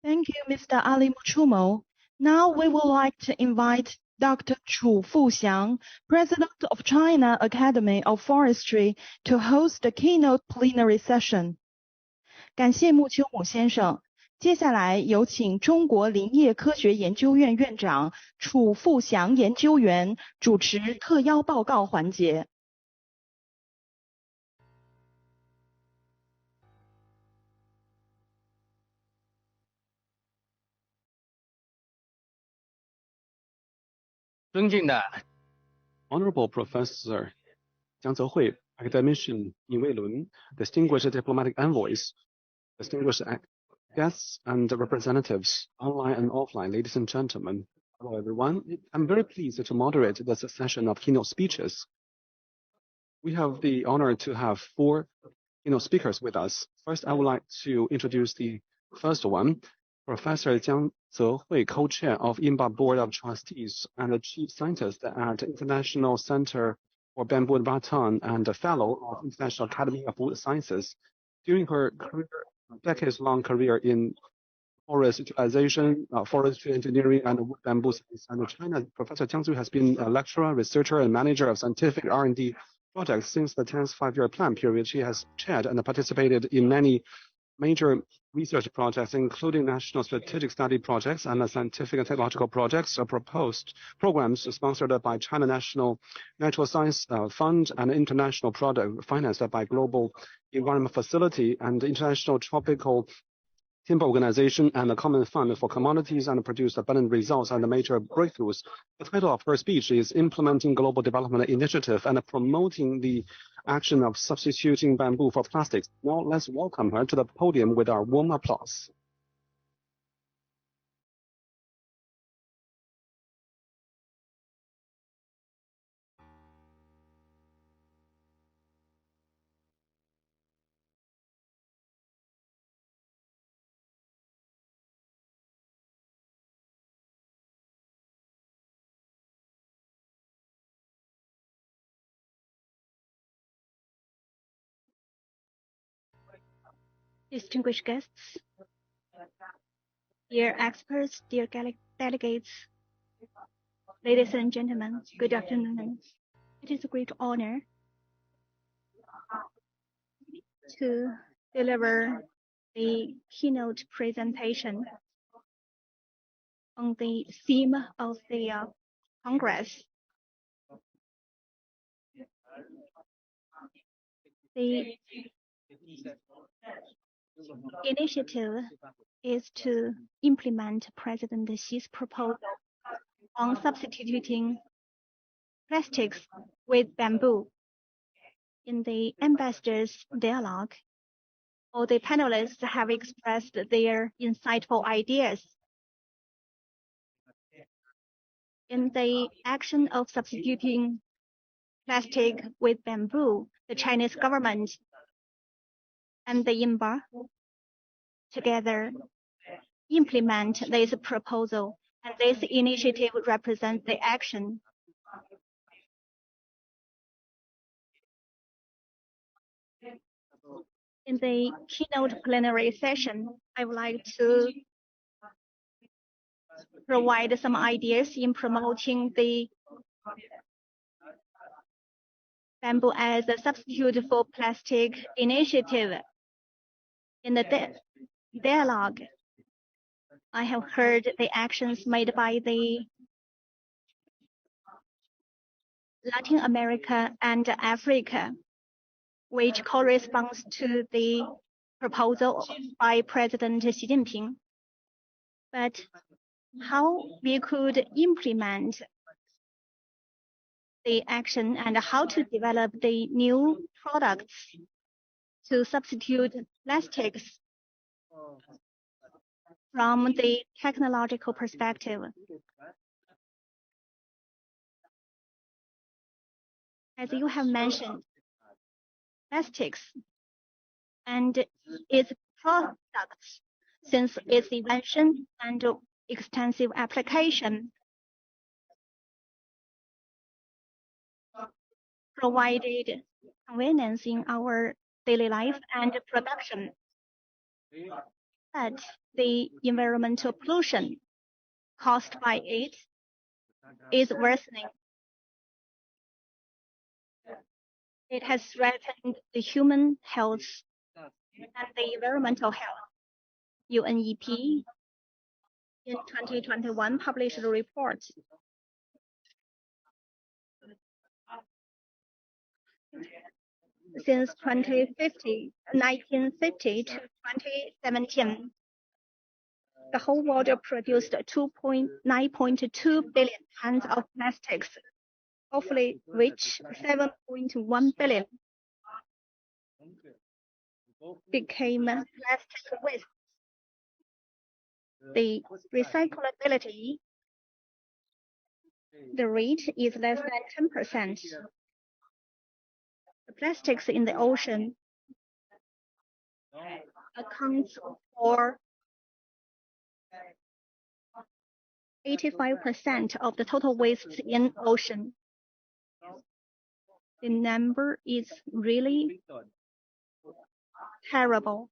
Thank you, Mr. Ali Muchumo. Now we would like to invite Dr. Chu Fuxiang, President of China Academy of Forestry, to host the keynote plenary session. 感谢穆秋姆先生。接下来有请中国林业科学研究院院长楚富祥研究员主持特邀报告环节。尊敬的 Honorable Professor 江泽惠 Academician 尹卫伦 Distinguished Diplomatic Envoys, Distinguished guests and representatives, online and offline, ladies and gentlemen. Hello, everyone. I'm very pleased to moderate this session of keynote speeches. We have the honor to have 4 keynote speakers with us. First, I would like to introduce the first one, Professor Jiang Zehui, co-chair of INBAR Board of Trustees and the chief scientist at International Center for Bamboo and Rattan and a fellow of International Academy of Wood Sciences. During her decades-long career in forest utilization, forestry engineering, and wood bamboo science in China, Professor Jiang Zehui has been a lecturer, researcher, and manager of scientific R&D projects since the 10th five-year plan period. She has chaired and participated in many major research projects, including national strategic study projects and scientific and technological projects, proposed programs sponsored by China National Natural Science Fund and international project financed by Global Environment Facility and International Tropical Timber Organization and the Common Fund for Commodities, and produced abundant results and major breakthroughs. The title of her speech is Implementing Global Development Initiative and Promoting the Action of Substituting Bamboo for Plastics. Now let's welcome her to the podium with our warm applause. Distinguished guests, dear experts, dear delegates, ladies and gentlemen, good afternoon. It is a great honor to deliver the keynote presentation on the theme of the Congress. The initiative is to implement President Xi's proposal on substituting plastics with bamboo. In the ambassadors' dialogue, all the panelists have expressed their insightful ideas. In the action of substituting plastic with bamboo, the Chinese government and the INBAR together implement this proposal, and this initiative represents the action. In the keynote plenary session, I would like to provide some ideas in promoting the bamboo as a substitute for plastic initiative. In the dialogue, I have heard the actions made by the Latin America and Africa, which corresponds to the proposal by President Xi Jinping. But how we could implement the action and how to develop the new products to substitute plastics from the technological perspective. As you have mentioned, plastics and its products, since its invention and extensive application, provided convenience in our daily life and production. But the environmental pollution caused by it is worsening. It has threatened the human health and the environmental health. UNEP in 2021 published a report since 1950 to 2017. The whole world produced 9.2 billion tons of plastics, of which 7.1 billion became plastic waste. The recyclability, the rate is less than 10%. The plastics in the ocean accounts for 85% of the total waste in ocean. The number is really terrible.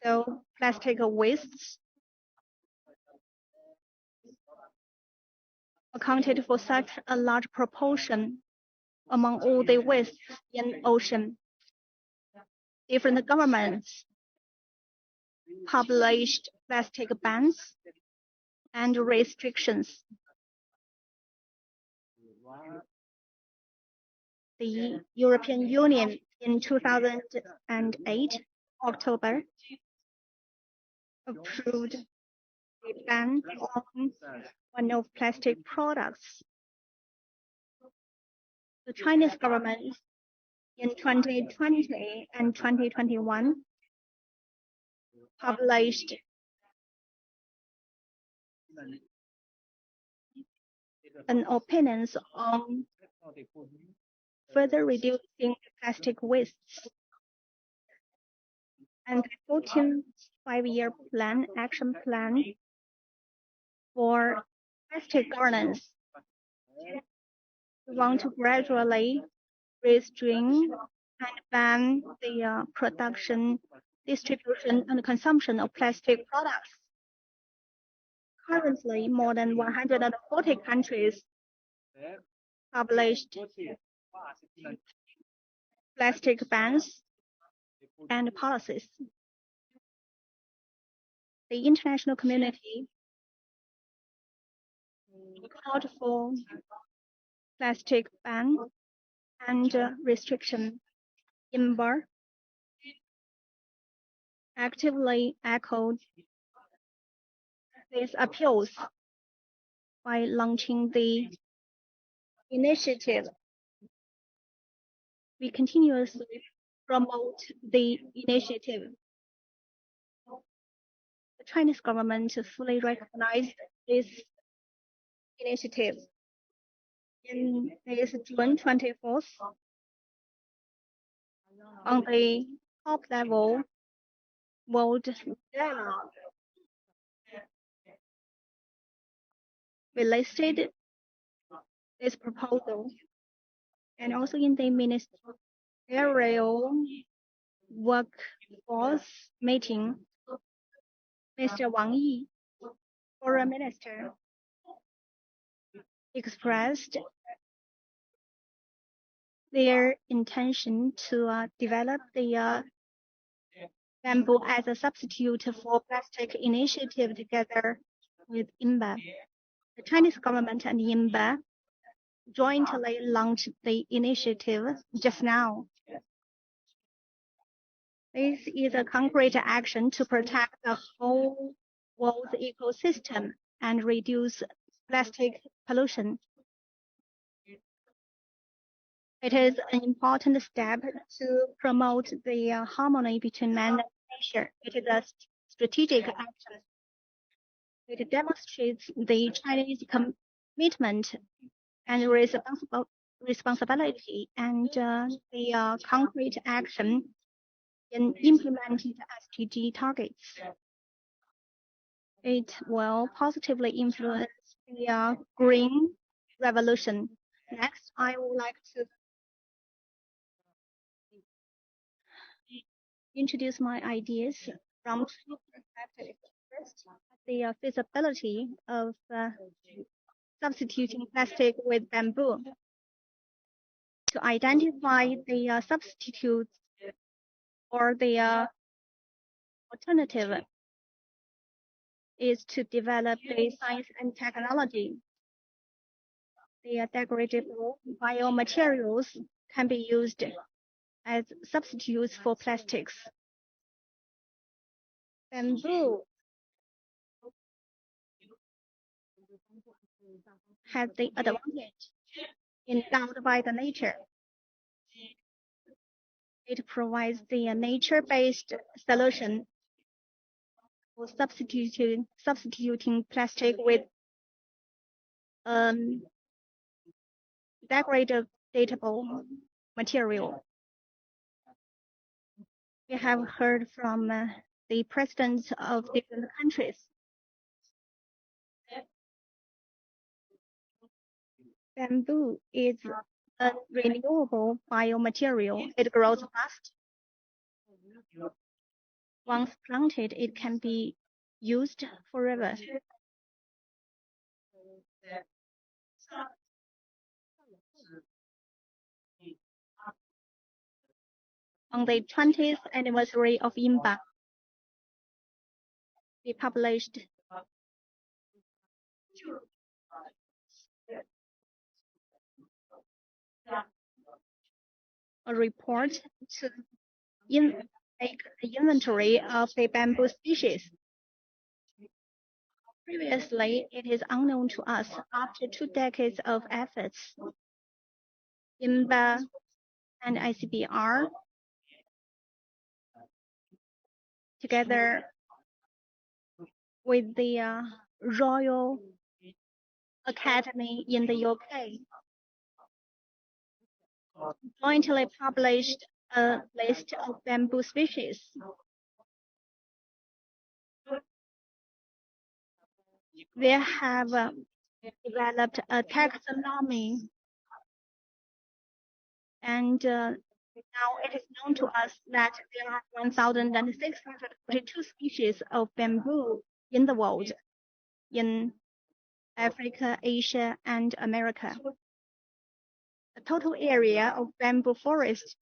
So plastic wastes accounted for such a large proportion among all the wastes in ocean. Different governments published plastic bans and restrictions. The European Union in 2008, October, approved a ban on one of plastic products. The Chinese government in 2020 and 2021 published an opinions on further reducing plastic wastes and 14 5-year plan, action plan for plastic governance. We want to gradually restrain and ban the production, distribution, and consumption of plastic products. Currently, more than 140 countries published plastic bans and policies. The international community called for plastic ban and restriction. INBAR actively echoed these appeals by launching the initiative. We continuously promote the initiative. The Chinese government fully recognized this initiative. In this June 24th, on the top level world dialogue, we listed this proposal, and also in the ministerial workforce meeting, Mr. Wang Yi, foreign minister, expressed their intention to develop the bamboo as a substitute for plastic initiative together with INBAR. The Chinese government and INBAR jointly launched the initiative just now. This is a concrete action to protect the whole world's ecosystem and reduce plastic pollution. It is an important step to promote the harmony between man and nature. It is a strategic action. It demonstrates the Chinese commitment and responsibility and the concrete action in implementing the SDG targets. It will positively influence the green revolution. Next, I would like to introduce my ideas from two perspectives. First, the feasibility of substituting plastic with bamboo. To identify the substitutes or the alternative is to develop the science and technology. The degradable biomaterials can be used as substitutes for plastics. Bamboo has the advantage endowed by the nature. It provides the nature-based solution for substituting plastic with degradable material. We have heard from the presidents of different countries. Bamboo is a renewable biomaterial. It grows fast. Once planted, it can be used forever. On the 20th anniversary of INBAR, we published a report to make an inventory of the bamboo species. Previously, it is unknown to us. After 2 decades of efforts, INBAR and ICBR, together with the Royal Academy in the UK, jointly published a list of bamboo species. They have developed a taxonomy, and now it is known to us that there are 1,642 species of bamboo in the world, in Africa, Asia, and America. The total area of bamboo forest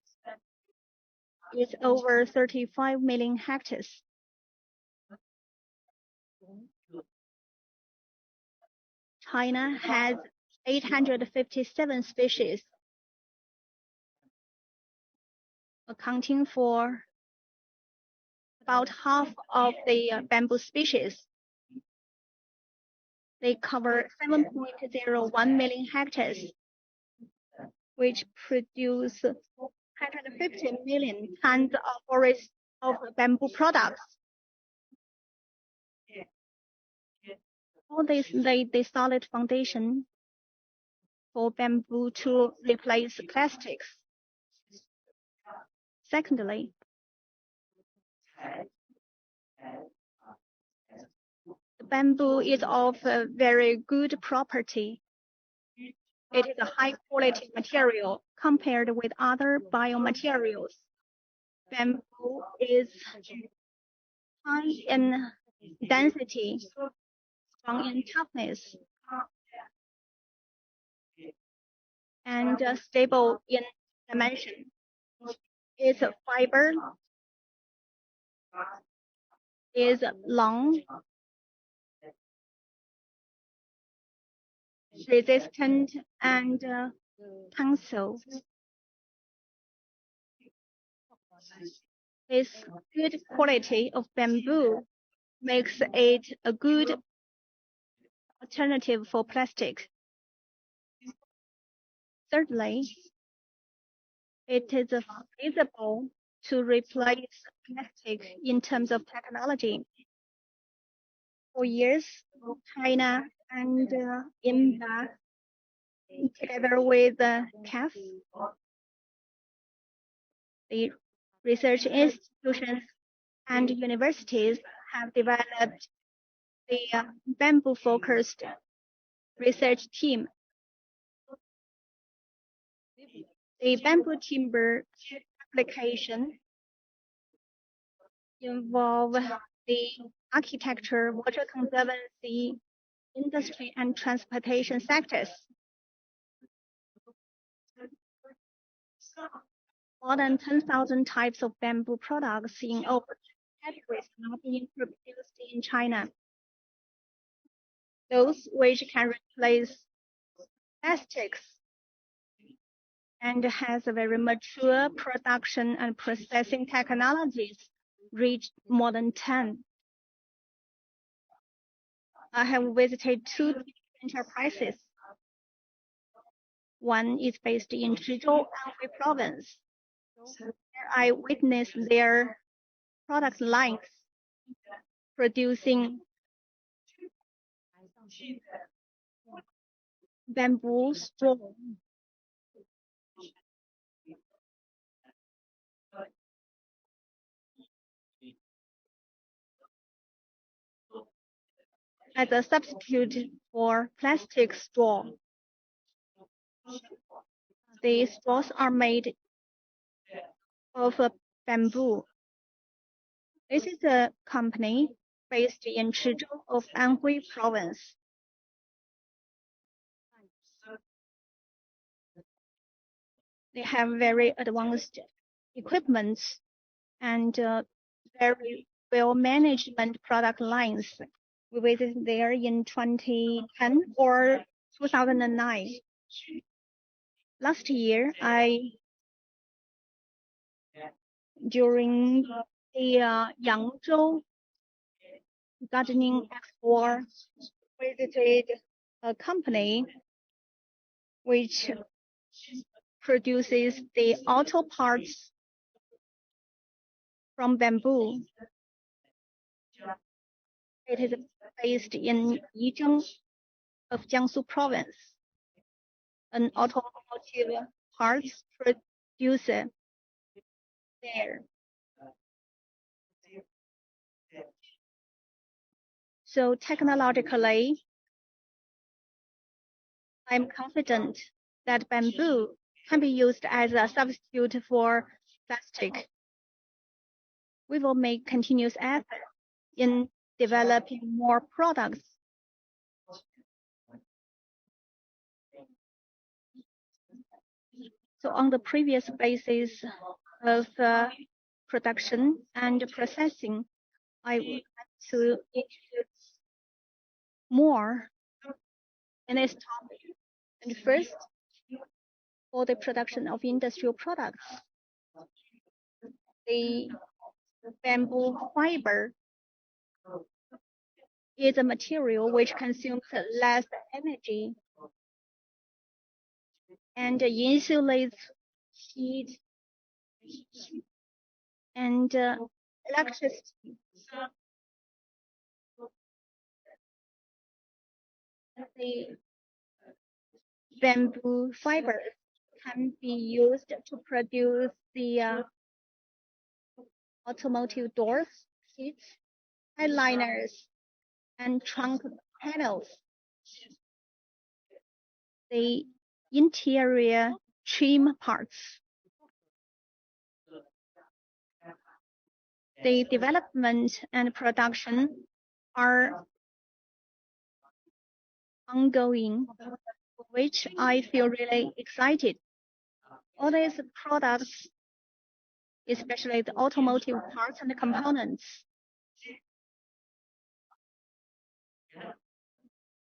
is over 35 million hectares. China has 857 species, accounting for about half of the bamboo species. They cover 7.01 million hectares, which produce 150 million tons of forest of bamboo products. All this laid the solid foundation for bamboo to replace plastics. Secondly, bamboo is of a very good property. It is a high quality material compared with other biomaterials. Bamboo is high in density, strong in toughness, and stable in dimension. Its fiber is long, resistant, and tensile. This good quality of bamboo makes it a good alternative for plastic. Thirdly, it is feasible to replace plastic in terms of technology. For years, China and INBAR, together with CAF, the research institutions and universities, have developed the bamboo-focused research team. The bamboo timber application involve the architecture, water conservancy, industry, and transportation sectors. More than 10,000 types of bamboo products in over categories are being produced in China. Those which can replace plastics and has a very mature production and processing technologies reach more than 10. I have visited two enterprises. One is based in Zhizhou, Anhui Province. There I witnessed their product lines producing bamboo straw. As a substitute for plastic straw. The straws are made of bamboo. This is a company based in Zhizhou of Anhui Province. They have very advanced equipment and very well management product lines. We visited there in 2010 or 2009. Last year, during the Yangzhou Gardening Expo, visited a company which produces the auto parts from bamboo. It is based in Yizheng of Jiangsu Province, an automotive parts producer there. So technologically, I'm confident that bamboo can be used as a substitute for plastic. We will make continuous effort in developing more products. So on the previous basis of production and processing, I would like to introduce more in this topic. And first, for the production of industrial products, the bamboo fiber is a material which consumes less energy and insulates heat and electricity. The bamboo fiber can be used to produce the automotive doors, seats, headliners, and trunk panels. The interior trim parts. The development and production are ongoing, which I feel really excited. All these products, especially the automotive parts and components,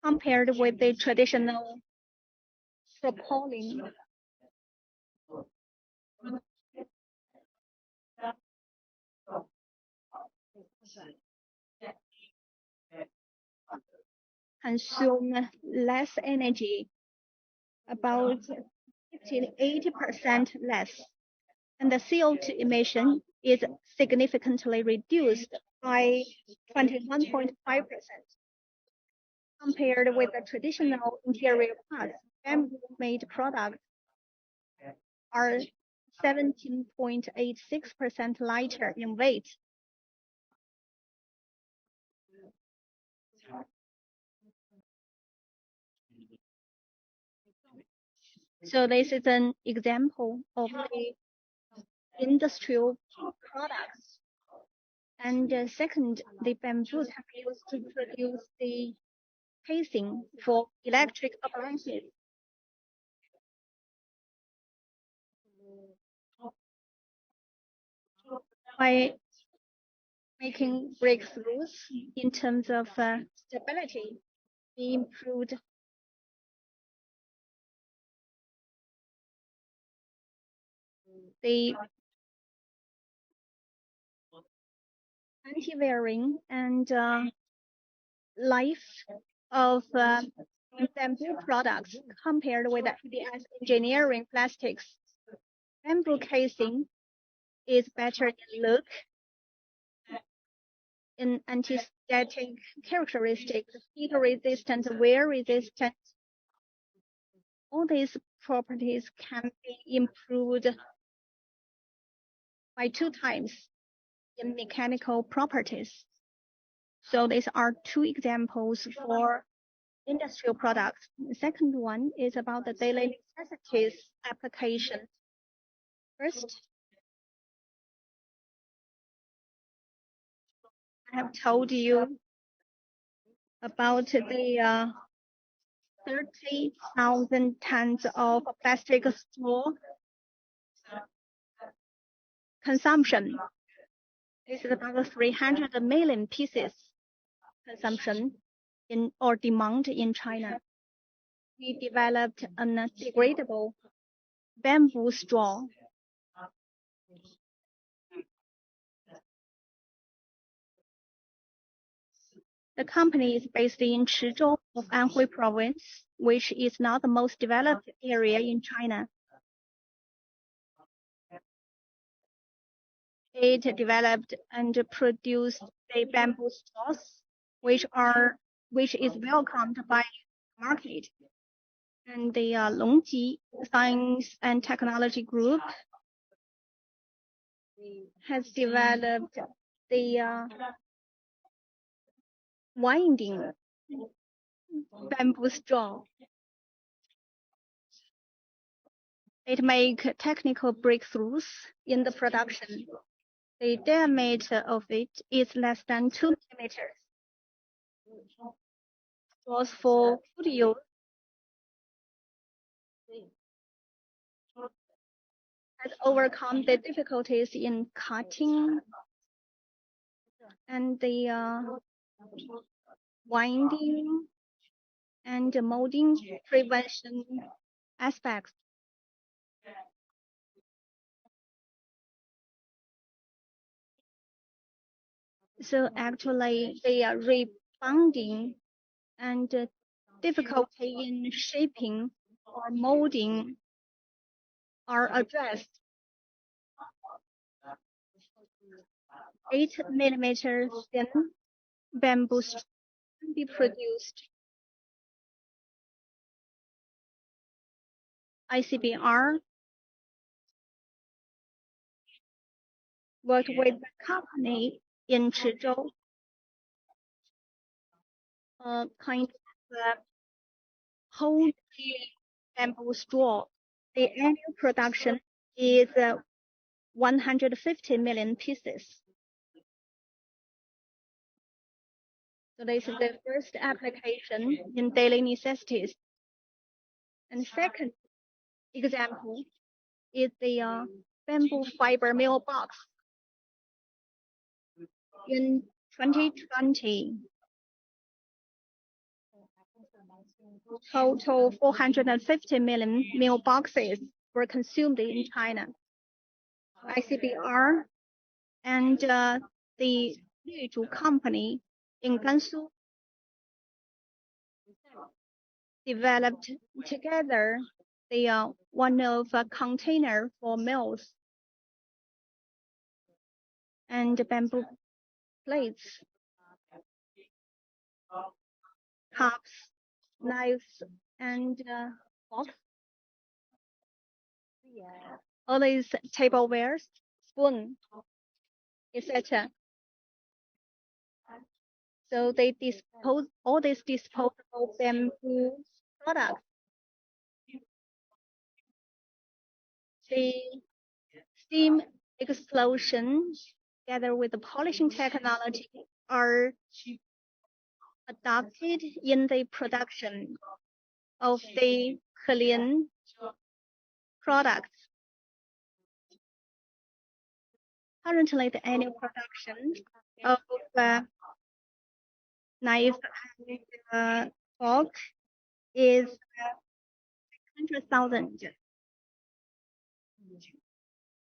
compared with the traditional propylene, consume less energy, about 50 to 80% less, and the CO2 emission is significantly reduced by 21.5%. Compared with the traditional interior parts, bamboo-made products are 17.86% lighter in weight. So this is an example of the industrial products And second, the bamboo can be used to produce the casing for electric appliances. By making breakthroughs in terms of stability, we improved the anti-wearing and life of bamboo products compared with ABS engineering plastics. Bamboo casing is better in look, in anti-static characteristics, heat resistant, wear resistant. All these properties can be improved by 2 times in mechanical properties. So these are 2 examples for industrial products. The second one is about the daily necessities application. First, I have told you about the 30,000 tons of plastic straw consumption. This is about 300 million pieces consumption or demand in China. We developed a degradable bamboo straw. The company is based in Chizhou of Anhui province, which is not the most developed area in China. It developed and produced the bamboo straws, which is welcomed by the market. And the Longji Science and Technology Group has developed the winding bamboo straw. It makes technical breakthroughs in the production. The diameter of it is less than 2 millimeters. Straws for food use has overcome the difficulties in cutting and the winding and molding prevention aspects. So actually, the rebounding and difficulty in shaping or molding are addressed. 8 millimeters thin bamboo can be produced. ICBR worked with the company in Chizhou, kind of whole bamboo straw. The annual production is 150 million pieces. So this is the first application in daily necessities. And second example is the bamboo fiber mailbox. In 2020, total 450 million mailboxes were consumed in China. ICBR and the Luzhu company in Gansu developed together the one of a container for mills and bamboo plates, cups, knives, and forks. All these tablewares, spoon, etc. So they dispose all these disposable bamboo products. The steam explosion together with the polishing technology, are adopted in the production of the Korean products. Currently, the annual production of knife and fork is 100,000.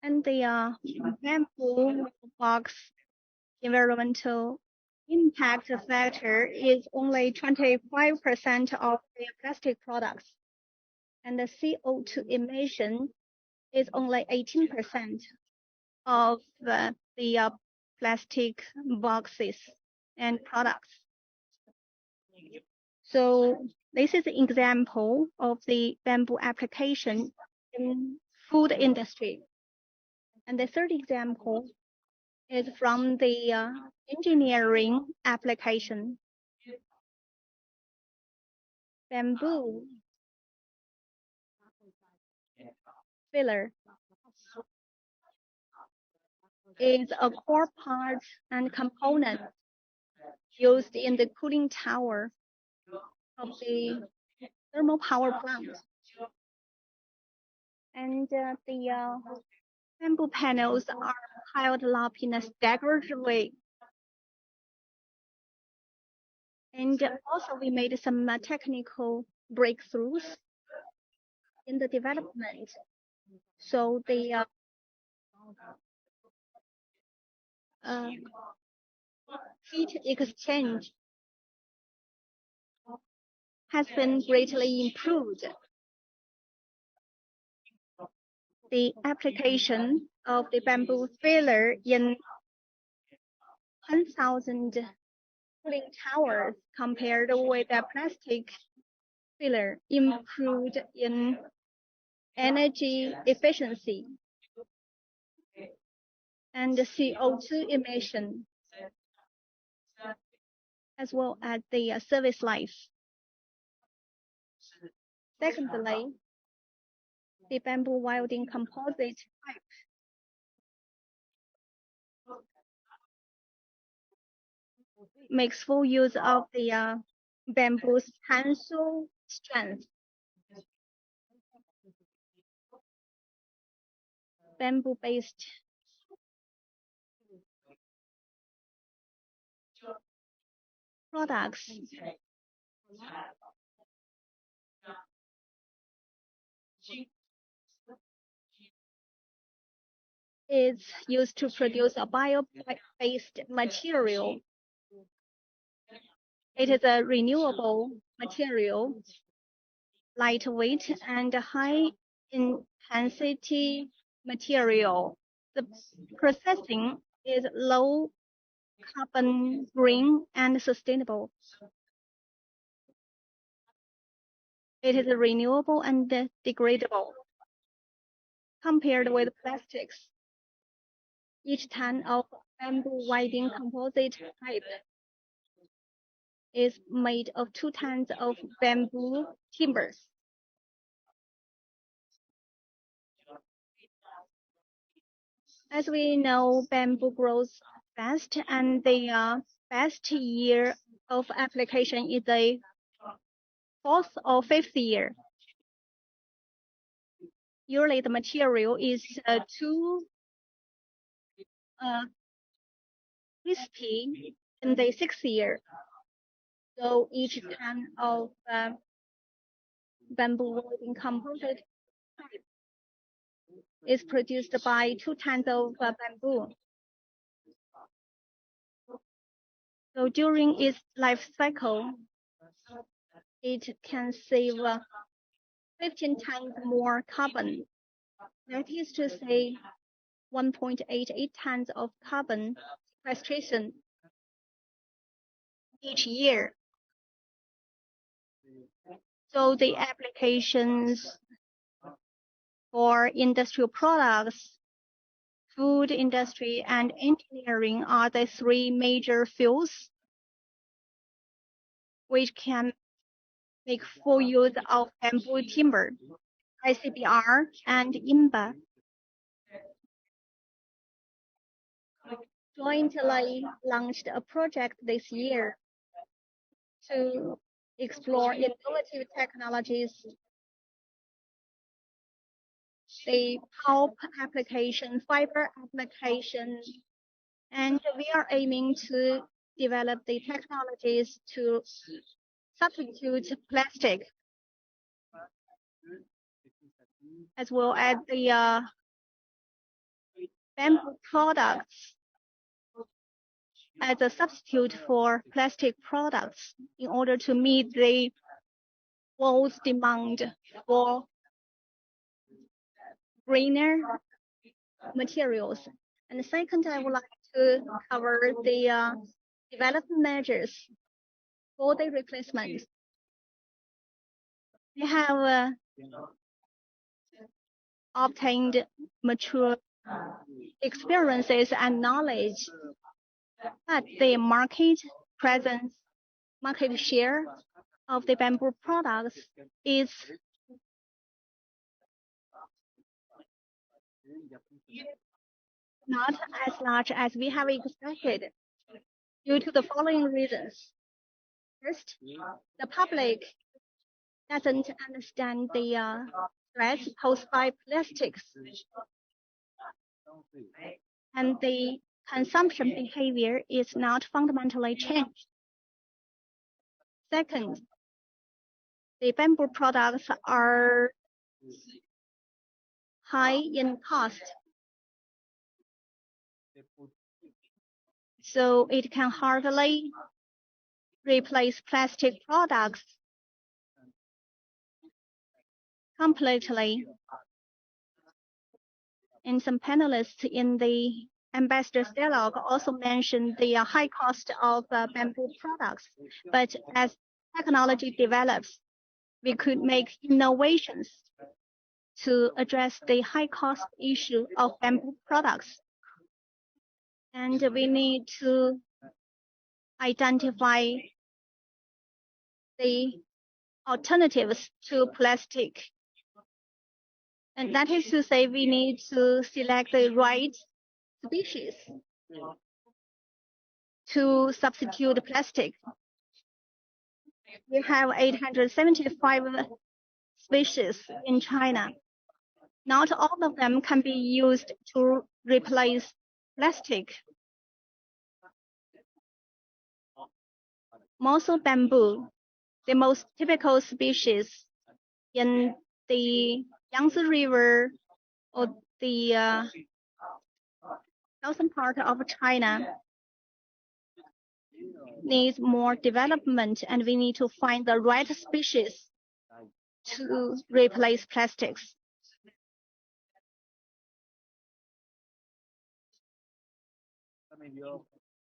And the bamboo box environmental impact factor is only 25% of the plastic products, and the CO2 emission is only 18% of the plastic boxes and products. So this is an example of the bamboo application in food industry. And the third example is from the engineering application. Bamboo filler is a core part and component used in the cooling tower of the thermal power plant. And the bamboo panels are piled up in a staggered way. And also we made some technical breakthroughs in the development. So the heat exchange has been greatly improved. The application of the bamboo filler in 1,000 cooling towers compared with the plastic filler improved in energy efficiency and CO2 emission, as well as the service life. Secondly, the bamboo welding composite pipe makes full use of the bamboo's tensile strength. Bamboo-based products is used to produce a bio-based material. It is a renewable material, lightweight and high intensity material. The processing is low carbon, green, and sustainable. It is renewable and degradable. Compared with plastics, each ton of bamboo welding composite pipe is made of 2 tons of bamboo timbers. As we know, bamboo grows fast, and the best year of application is the 4th or 5th year. Usually the material is too crispy in the 6th year. So each ton of bamboo welding composite pipe is produced by 2 tons of bamboo. So during its life cycle, it can save 15 times more carbon. That is to say, 1.88 tons of carbon sequestration each year. So the applications for industrial products, food industry, and engineering are the 3 major fields which can make full use of bamboo timber, ICBR, and INBAR. jointly launched a project this year to explore innovative technologies, the pulp application, fiber application, and we are aiming to develop the technologies to substitute plastic, as well as the bamboo products as a substitute for plastic products in order to meet the world's demand for greener materials. And second, I would like to cover the development measures for the replacement. We have obtained mature experiences and knowledge, but the market presence, market share of the bamboo products is not as large as we have expected due to the following reasons. First, the public doesn't understand the threats posed by plastics, and the consumption behavior is not fundamentally changed. Second, the bamboo products are high in cost, so it can hardly replace plastic products completely. And some panelists in the ambassador's dialogue also mentioned the high cost of bamboo products. But as technology develops, we could make innovations to address the high cost issue of bamboo products. And we need to identify the alternatives to plastic. And that is to say, we need to select the right species to substitute plastic. We have 875 species in China. Not all of them can be used to replace plastic. Mossel bamboo, the most typical species in the Yangtze River or the southern part of China, needs more development, and we need to find the right species to replace plastics.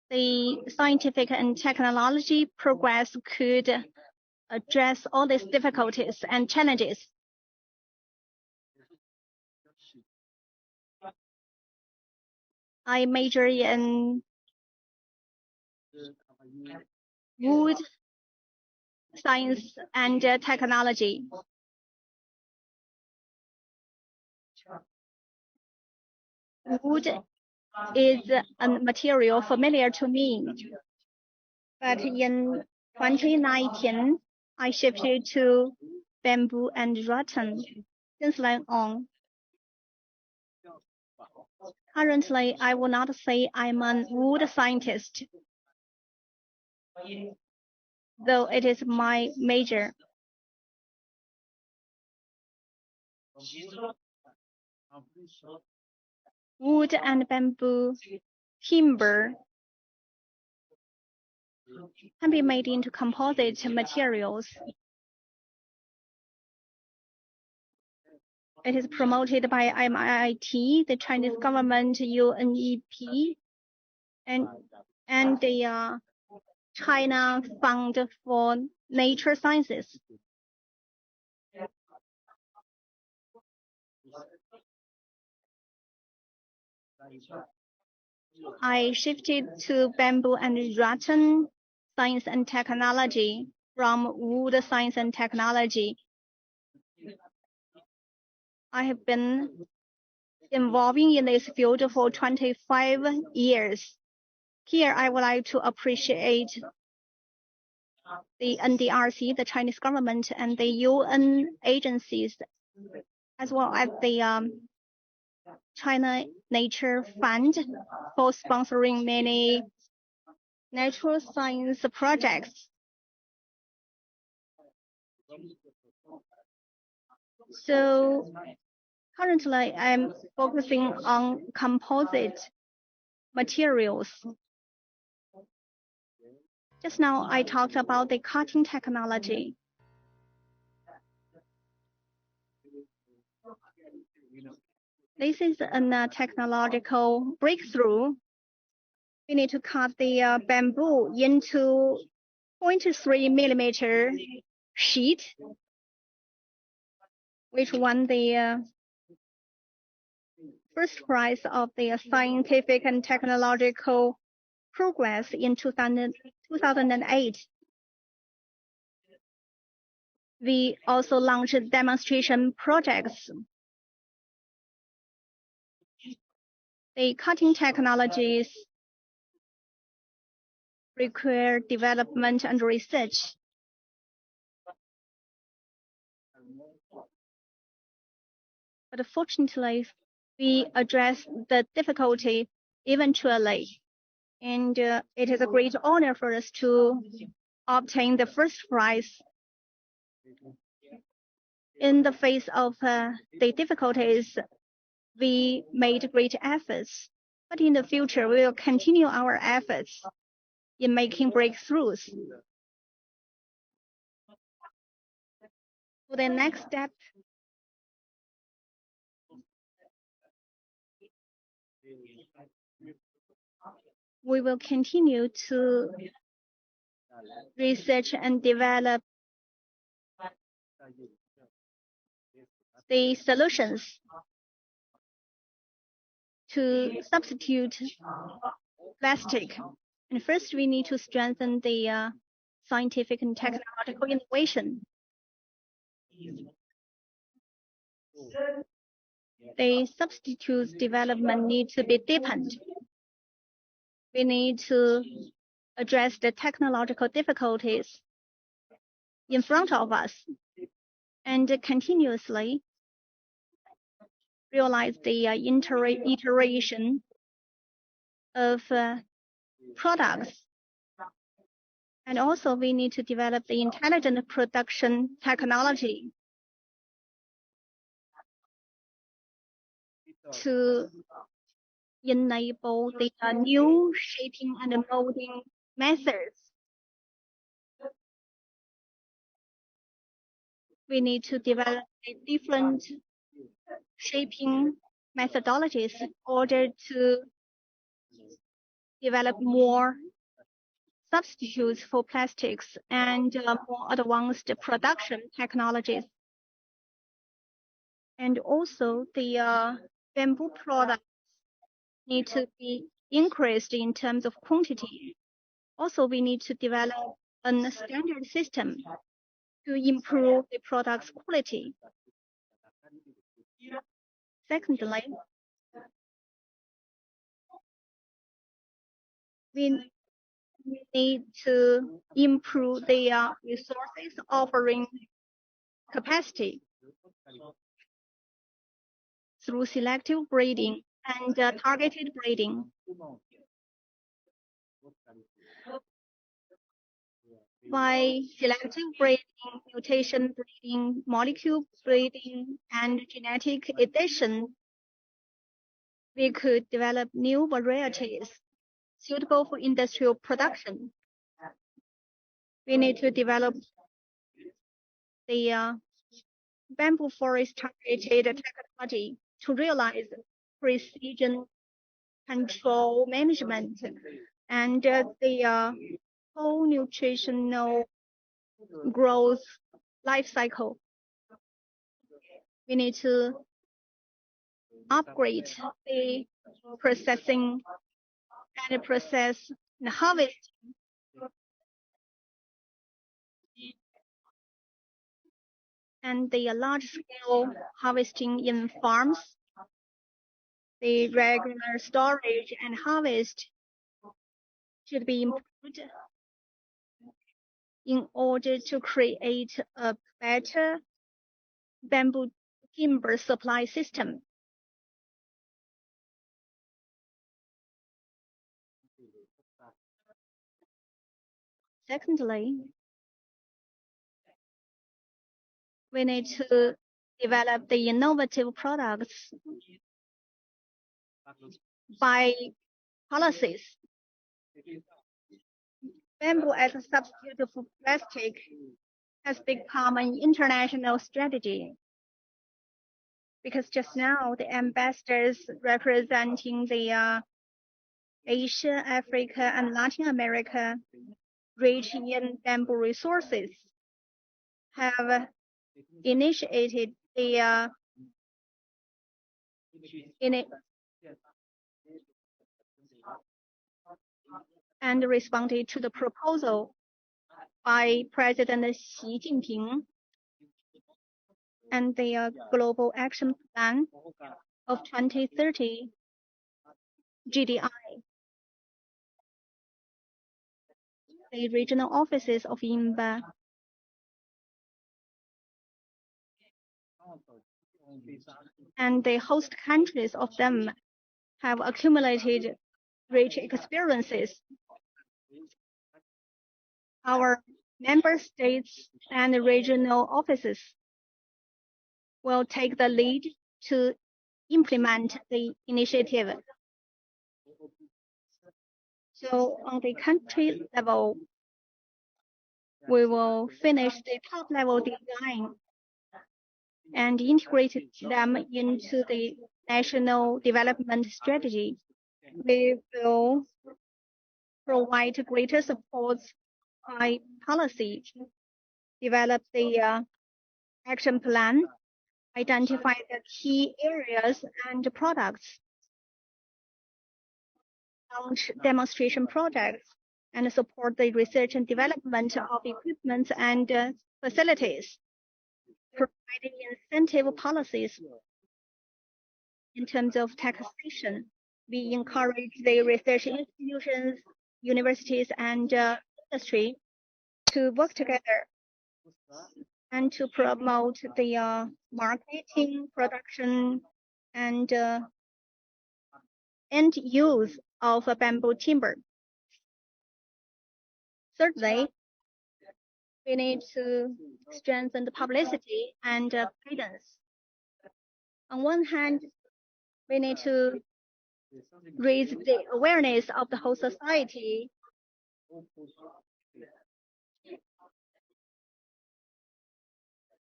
The scientific and technology progress could address all these difficulties and challenges. I major in wood science and technology. Wood is a material familiar to me, but in 2019, I shifted to bamboo and rattan. Since then on, currently, I will not say I'm a wood scientist, though it is my major. Wood and bamboo timber can be made into composite materials. It is promoted by MIT, the Chinese government, UNEP, and the China Fund for Nature Sciences. I shifted to bamboo and rattan science and technology from wood science and technology. I have been involving in this field for 25 years. Here, I would like to appreciate the NDRC, the Chinese government, and the UN agencies, as well as the China Nature Fund for sponsoring many natural science projects. So currently, I'm focusing on composite materials. Just now, I talked about the cutting technology. This is a technological breakthrough. We need to cut the bamboo into 0.3 millimeter sheet, which won the first prize of the scientific and technological progress in 2008. We also launched demonstration projects. The cutting technologies require development and research. But fortunately, we addressed the difficulty eventually. And it is a great honor for us to obtain the first prize. In the face of the difficulties, we made great efforts. But in the future, we will continue our efforts in making breakthroughs. For the next step, we will continue to research and develop the solutions to substitute plastic. And first, we need to strengthen the scientific and technological innovation. The substitutes development needs to be deepened. We need to address the technological difficulties in front of us and continuously realize the iteration of products. And also, we need to develop the intelligent production technology to enable the new shaping and molding methods. We need to develop different shaping methodologies in order to develop more substitutes for plastics and more advanced production technologies. And also, the bamboo products need to be increased in terms of quantity. Also, we need to develop a standard system to improve the product's quality. Secondly, we need to improve the resources offering capacity through selective breeding and targeted breeding. By selective breeding, mutation breeding, molecule breeding, and genetic addition, we could develop new varieties suitable for industrial production. We need to develop the bamboo forest targeted technology to realize precision control management and the whole nutritional growth life cycle. We need to upgrade the processing and process and harvest and the large-scale harvesting in farms, the regular storage and harvest should be improved in order to create a better bamboo timber supply system. Secondly, we need to develop the innovative products by policies. Bamboo as a substitute for plastic has become an international strategy, because just now the ambassadors representing the Asia, Africa, and Latin America rich in bamboo resources have initiated and responded to the proposal by President Xi Jinping and the Global Action Plan of 2030 GDI. The regional offices of INBAR and the host countries of them have accumulated rich experiences. Our member states and regional offices will take the lead to implement the initiative. So on the country level, we will finish the top-level design and integrate them into the national development strategy. We will provide greater support by policy, develop the action plan, identify the key areas and products, launch demonstration projects, and support the research and development of equipment and facilities, providing incentive policies. In terms of taxation, we encourage the research institutions, universities, and industry to work together and to promote the marketing, production, and end use of bamboo timber. Thirdly, we need to strengthen the publicity and guidance. On one hand, we need to raise the awareness of the whole society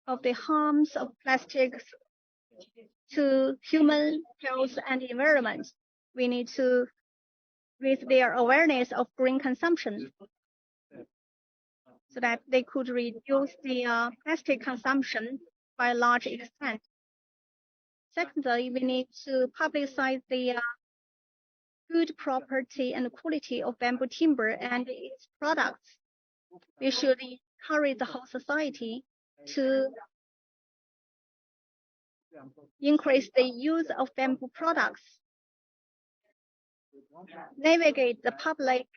of the harms of plastics to human health and environment. We need to raise their awareness of green consumption so that they could reduce the plastic consumption by a large extent. Secondly, we need to publicize the good property and quality of bamboo timber and its products. We should encourage the whole society to increase the use of bamboo products, navigate the public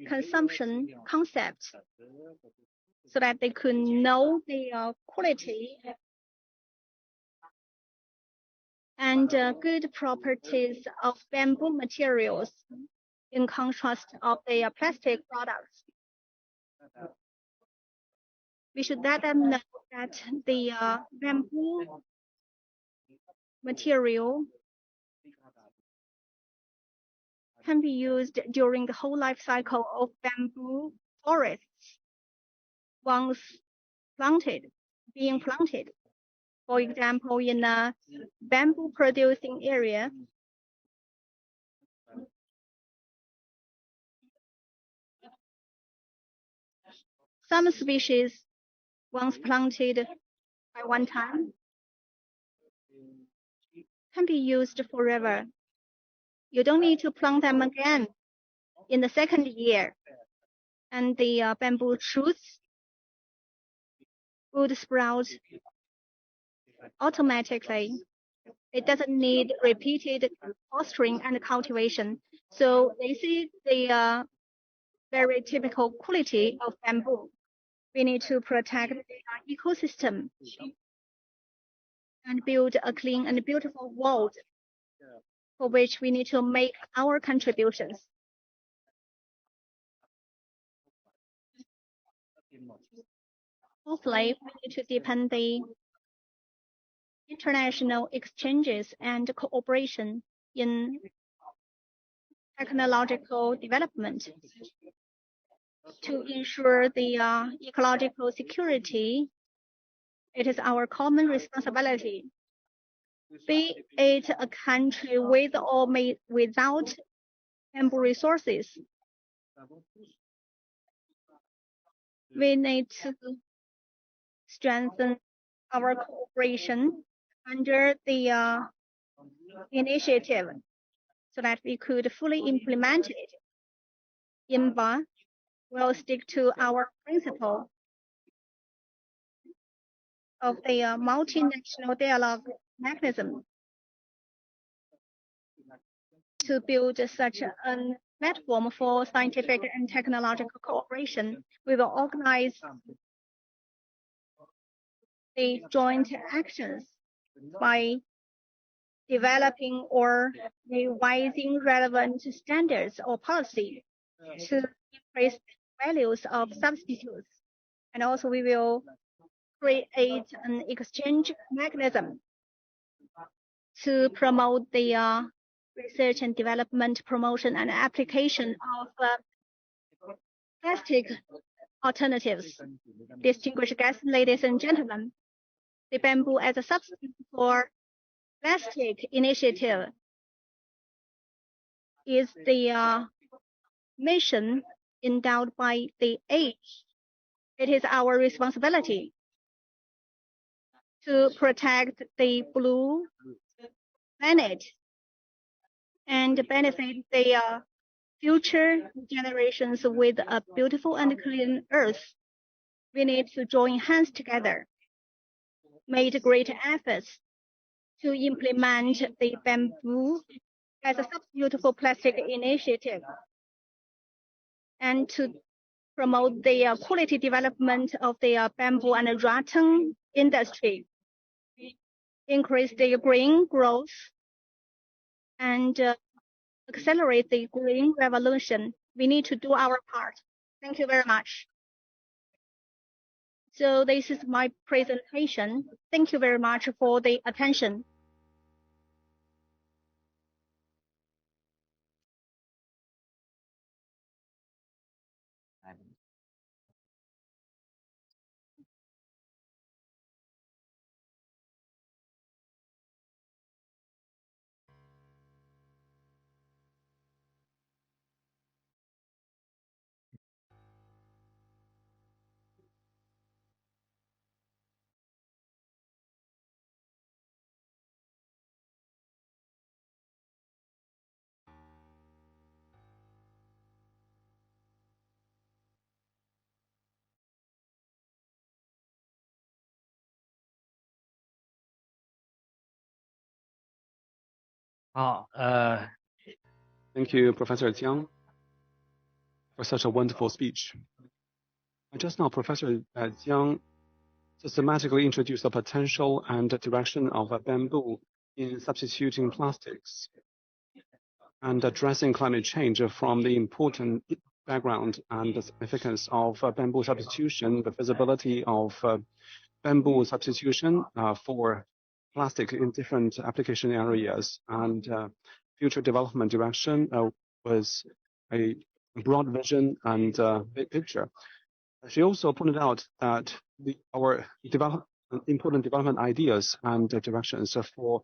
consumption concept so that they could know the quality and good properties of bamboo materials in contrast of the plastic products. We should let them know that the bamboo material can be used during the whole life cycle of bamboo forests once being planted. For example, in a bamboo producing area, some species once planted by one time can be used forever. You don't need to plant them again in the second year, and the bamboo shoots would sprout automatically. It doesn't need repeated fostering and cultivation. So this is the very typical quality of bamboo. We need to protect the ecosystem and build a clean and beautiful world, for which we need to make our contributions. Fourthly, we need to deepen the international exchanges and cooperation in technological development to ensure the ecological security. It is our common responsibility. Be it a country with or without bamboo resources, we need to strengthen our cooperation under the initiative so that we could fully implement it. INBAR will stick to our principle of the multinational dialogue mechanism to build such a platform for scientific and technological cooperation. We will organize the joint actions by developing or revising relevant standards or policy to increase the values of substitutes. And also we will create an exchange mechanism to promote the research and development, promotion and application of plastic alternatives. Distinguished guests, ladies and gentlemen, the bamboo as a substitute for plastic initiative is the mission endowed by the age. It is our responsibility to protect the blue planet and benefit the future generations with a beautiful and clean earth. We need to join hands together, make great efforts to implement the bamboo as a substitute for plastic initiative and to promote the quality development of the bamboo and rattan industry, increase the green growth, and accelerate the green revolution. We need to do our part. Thank you very much. So this is my presentation. Thank you very much for the attention. Thank you, Professor Jiang, for such a wonderful speech. Just now, Professor Jiang systematically introduced the potential and direction of bamboo in substituting plastics and addressing climate change from the important background and the significance of bamboo substitution, the feasibility of bamboo substitution for plastic in different application areas, and future development direction was a broad vision and big picture. She also pointed out that our important development ideas and directions for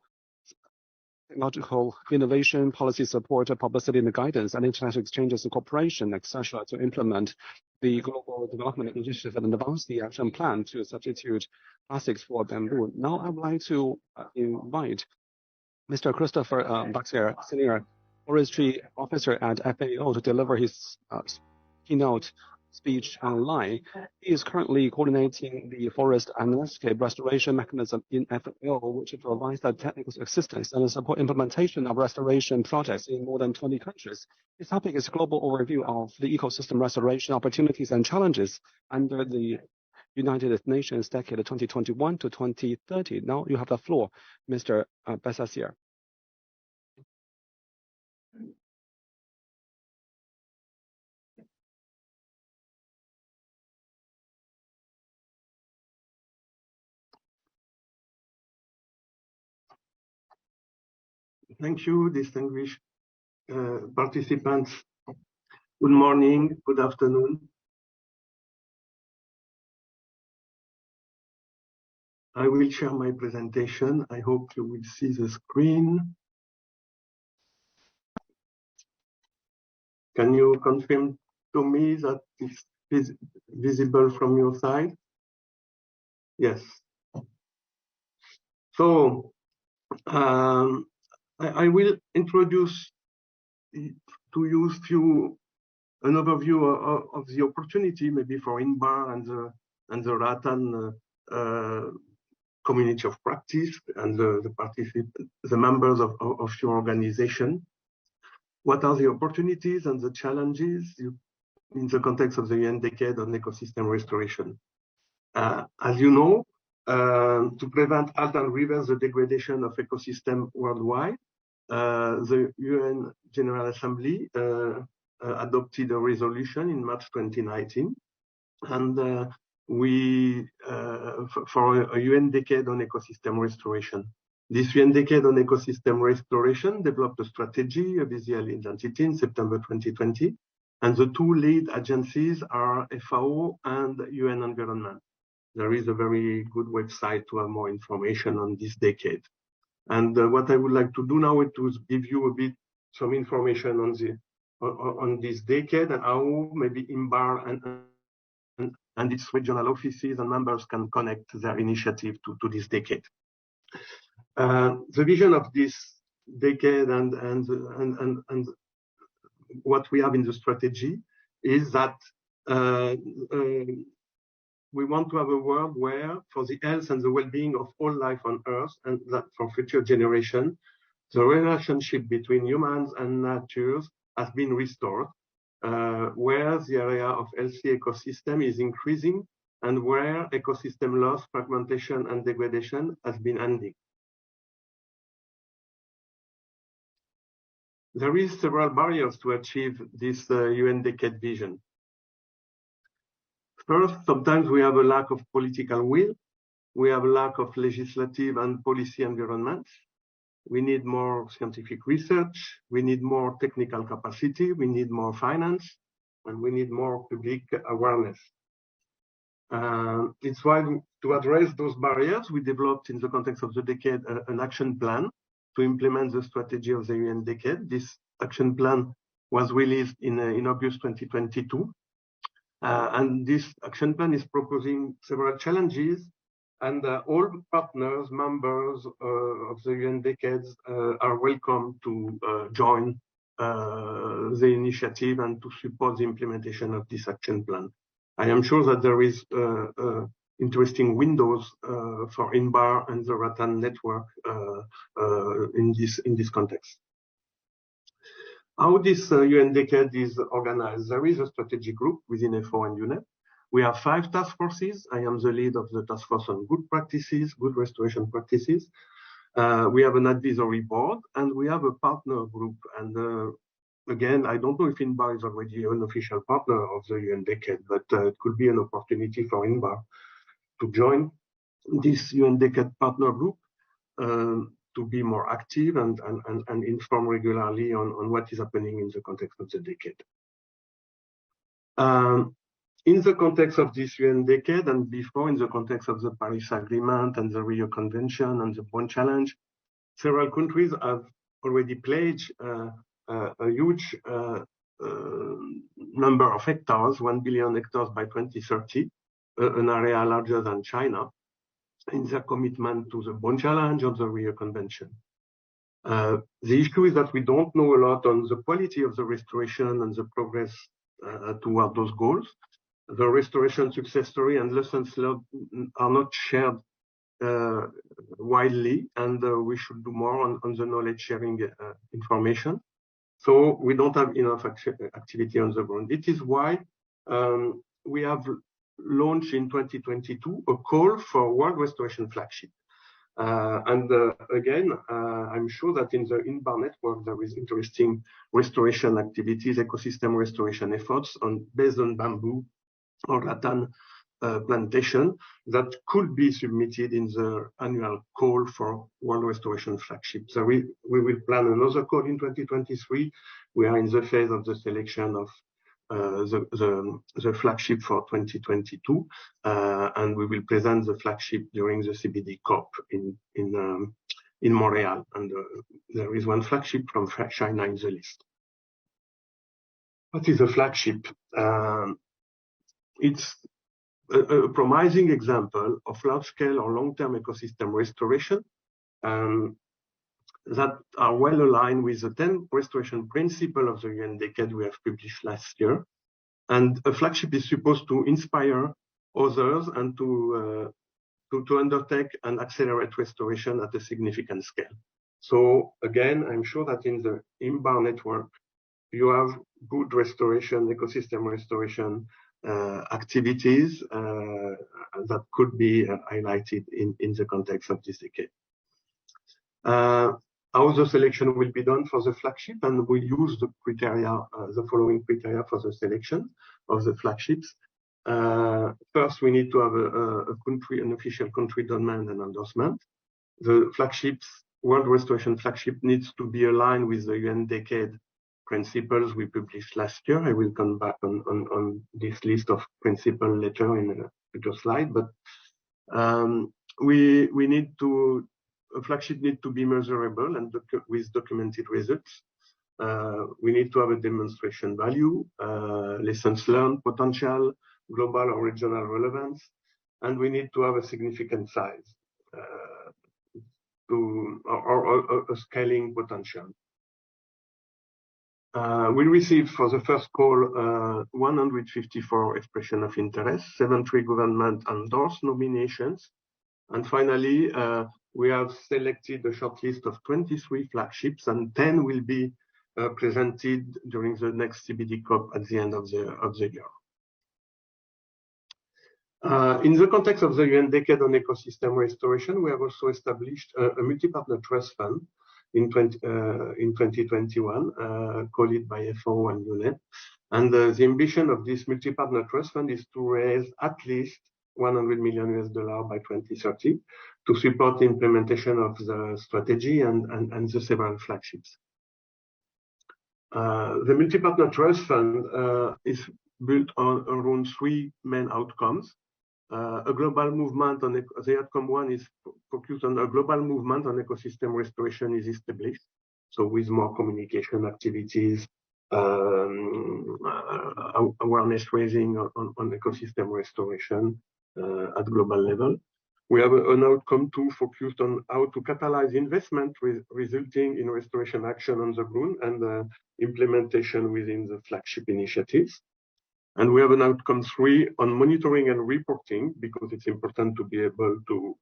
technological innovation, policy support, publicity and guidance, and international exchanges and cooperation, etc., to implement the global development initiative and advance the action plan to substitute plastics for bamboo. Now I would like to invite Mr. Christopher Baxter, Senior Forestry Officer at FAO, to deliver his keynote speech online. He is currently coordinating the forest and landscape restoration mechanism in FAO, which provides the technical assistance and support implementation of restoration projects in more than 20 countries. His topic is global overview of the ecosystem restoration opportunities and challenges under the United Nations decade 2021 to 2030. Now you have the floor, Mr. Bessassier. Thank you, distinguished participants. Good morning, good afternoon. I will share my presentation. I hope you will see the screen. Can you confirm to me that it is visible from your side? Yes. So I will introduce to you an overview of the opportunity, maybe for INBAR and the Rattan community of practice and the members of your organization. What are the opportunities and the challenges in the context of the UN Decade on Ecosystem Restoration? As you know, to prevent, halt, and reverse the degradation of ecosystem worldwide, the UN General Assembly adopted a resolution in March 2019, and for a UN Decade on Ecosystem Restoration. This UN Decade on Ecosystem Restoration developed a strategy of the identity in September 2020, and the two lead agencies are FAO and UN Environment. There is a very good website to have more information on this decade. And what I would like to do now is to give you some information on this decade and how maybe INBAR and its regional offices and members can connect their initiative to this decade. The vision of this decade and what we have in the strategy is that we want to have a world where, for the health and the well-being of all life on Earth, and that for future generations, the relationship between humans and nature has been restored, where the area of healthy ecosystem is increasing, and where ecosystem loss, fragmentation, and degradation has been ending. There is several barriers to achieve this UN Decade vision. First, sometimes we have a lack of political will. We have a lack of legislative and policy environments. We need more scientific research. We need more technical capacity. We need more finance, and we need more public awareness. It's why, to address those barriers, we developed in the context of the decade an action plan to implement the strategy of the UN Decade. This action plan was released in August 2022. And this action plan is proposing several challenges, and all partners, members of the UN Decades are welcome to join the initiative and to support the implementation of this action plan. I am sure that there is interesting windows for INBAR and the Rattan network in this context. How this UN Decade is organized? There is a strategy group within FAO and UNEP. We have 5 task forces. I am the lead of the task force on good practices, good restoration practices. We have an advisory board, and we have a partner group. And again, I don't know if INBAR is already an official partner of the UN Decade, but it could be an opportunity for INBAR to join this UN Decade partner group to be more active and inform regularly on what is happening in the context of the decade. In the context of this UN Decade and before, in the context of the Paris Agreement and the Rio Convention and the Bonn Challenge, several countries have already pledged a huge number of hectares, 1 billion hectares by 2030, an area larger than China, in their commitment to the Bonn Challenge or the Rio Convention. The issue is that we don't know a lot on the quality of the restoration and the progress toward those goals. the restoration success story and lessons learned are not shared widely, and we should do more on the knowledge sharing information. So we don't have enough activity on the ground. It is why we have launched in 2022 a call for World Restoration Flagship. Again, I'm sure that in the INBAR network, there is interesting restoration activities, ecosystem restoration efforts based on bamboo or rattan plantation that could be submitted in the annual call for World Restoration Flagship. So we will plan another call in 2023. We are in the phase of the selection of the flagship for 2022, and we will present the flagship during the CBD COP in Montreal. And there is one flagship from China in the list. What is a flagship? It's a promising example of large-scale or long-term ecosystem restoration that are well aligned with the 10 restoration principles of the UN Decade we have published last year. And a flagship is supposed to inspire others and to undertake and accelerate restoration at a significant scale. So again, I'm sure that in the INBAR network, you have good restoration, ecosystem restoration activities that could be highlighted in the context of this decade. How the selection will be done for the flagship, and we use the criteria, the following criteria for the selection of the flagships. First, we need to have an official country domain and endorsement. The flagships, World Restoration Flagship, needs to be aligned with the UN Decade principles we published last year. I will come back on this list of principles later in a future slide, but we need to, a flagship need to be measurable and with documented results. We need to have a demonstration value, lessons learned potential, global or regional relevance, and we need to have a significant size or a scaling potential. We received for the first call 154 expression of interest, 70 government endorsed nominations, and finally we have selected a short list of 23 flagships, and 10 will be presented during the next CBD COP at the end of the year. In the context of the UN Decade on Ecosystem Restoration, we have also established a multi-partner trust fund in 2021, called by FAO and UNEP. And the ambition of this multi-partner trust fund is to raise at least $100 million by 2030 to support the implementation of the strategy and the several flagships. The multi-partner trust fund is built around three main outcomes. A global movement on the outcome one is focused on a global movement on ecosystem restoration is established. So with more communication activities, awareness raising on ecosystem restoration at global level. We have an outcome two focused on how to catalyze investment resulting in restoration action on the ground and implementation within the flagship initiatives. And we have an outcome three on monitoring and reporting, because it's important to be able to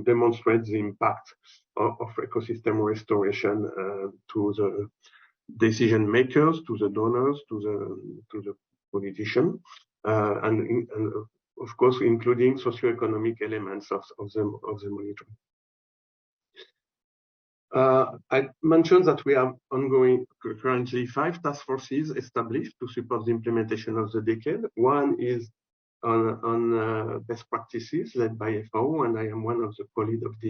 demonstrate the impact of ecosystem restoration to the decision makers, to the donors, to the politician, and of course, including socioeconomic elements of the monitoring. I mentioned that we have currently 5 task forces established to support the implementation of the decade. One is on best practices led by FAO, and I am one of the colleagues of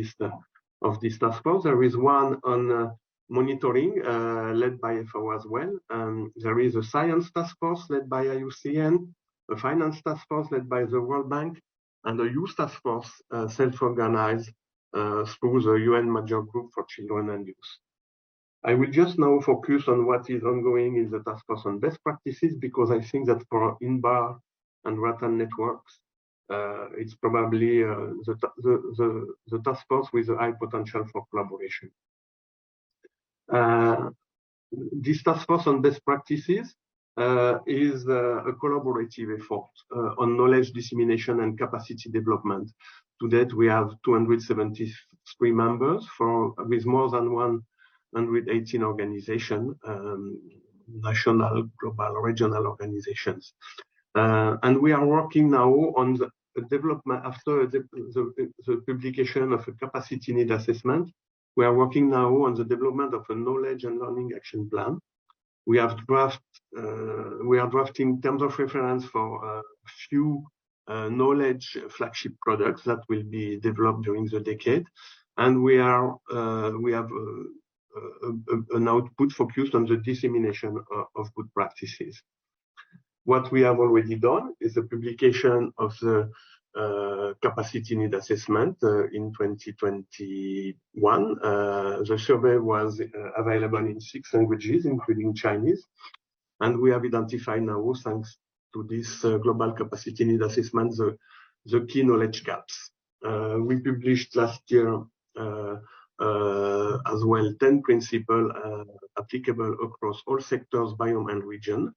this task force. There is one on monitoring led by FAO as well. There is a science task force led by IUCN, a finance task force led by the World Bank, and a youth task force self-organized through the UN Major Group for Children and Youth. I will just now focus on what is ongoing in the task force on best practices, because I think that for INBAR and Rattan networks, it's probably the task force with a high potential for collaboration. This task force on best practices is a collaborative effort on knowledge dissemination and capacity development. To date, we have 273 members with more than 118 organizations, national, global, regional organizations. And we are working now on the development after the publication of a capacity need assessment. We are working now on the development of a knowledge and learning action plan. We are drafting terms of reference for a few knowledge flagship products that will be developed during the decade, and we have an output focused on the dissemination of good practices. What we have already done is the publication of the capacity need assessment in 2021. The survey was available in 6 languages, including Chinese. And we have identified now, thanks to this global capacity need assessment, the key knowledge gaps. We published last year as well 10 principles applicable across all sectors, biome, and region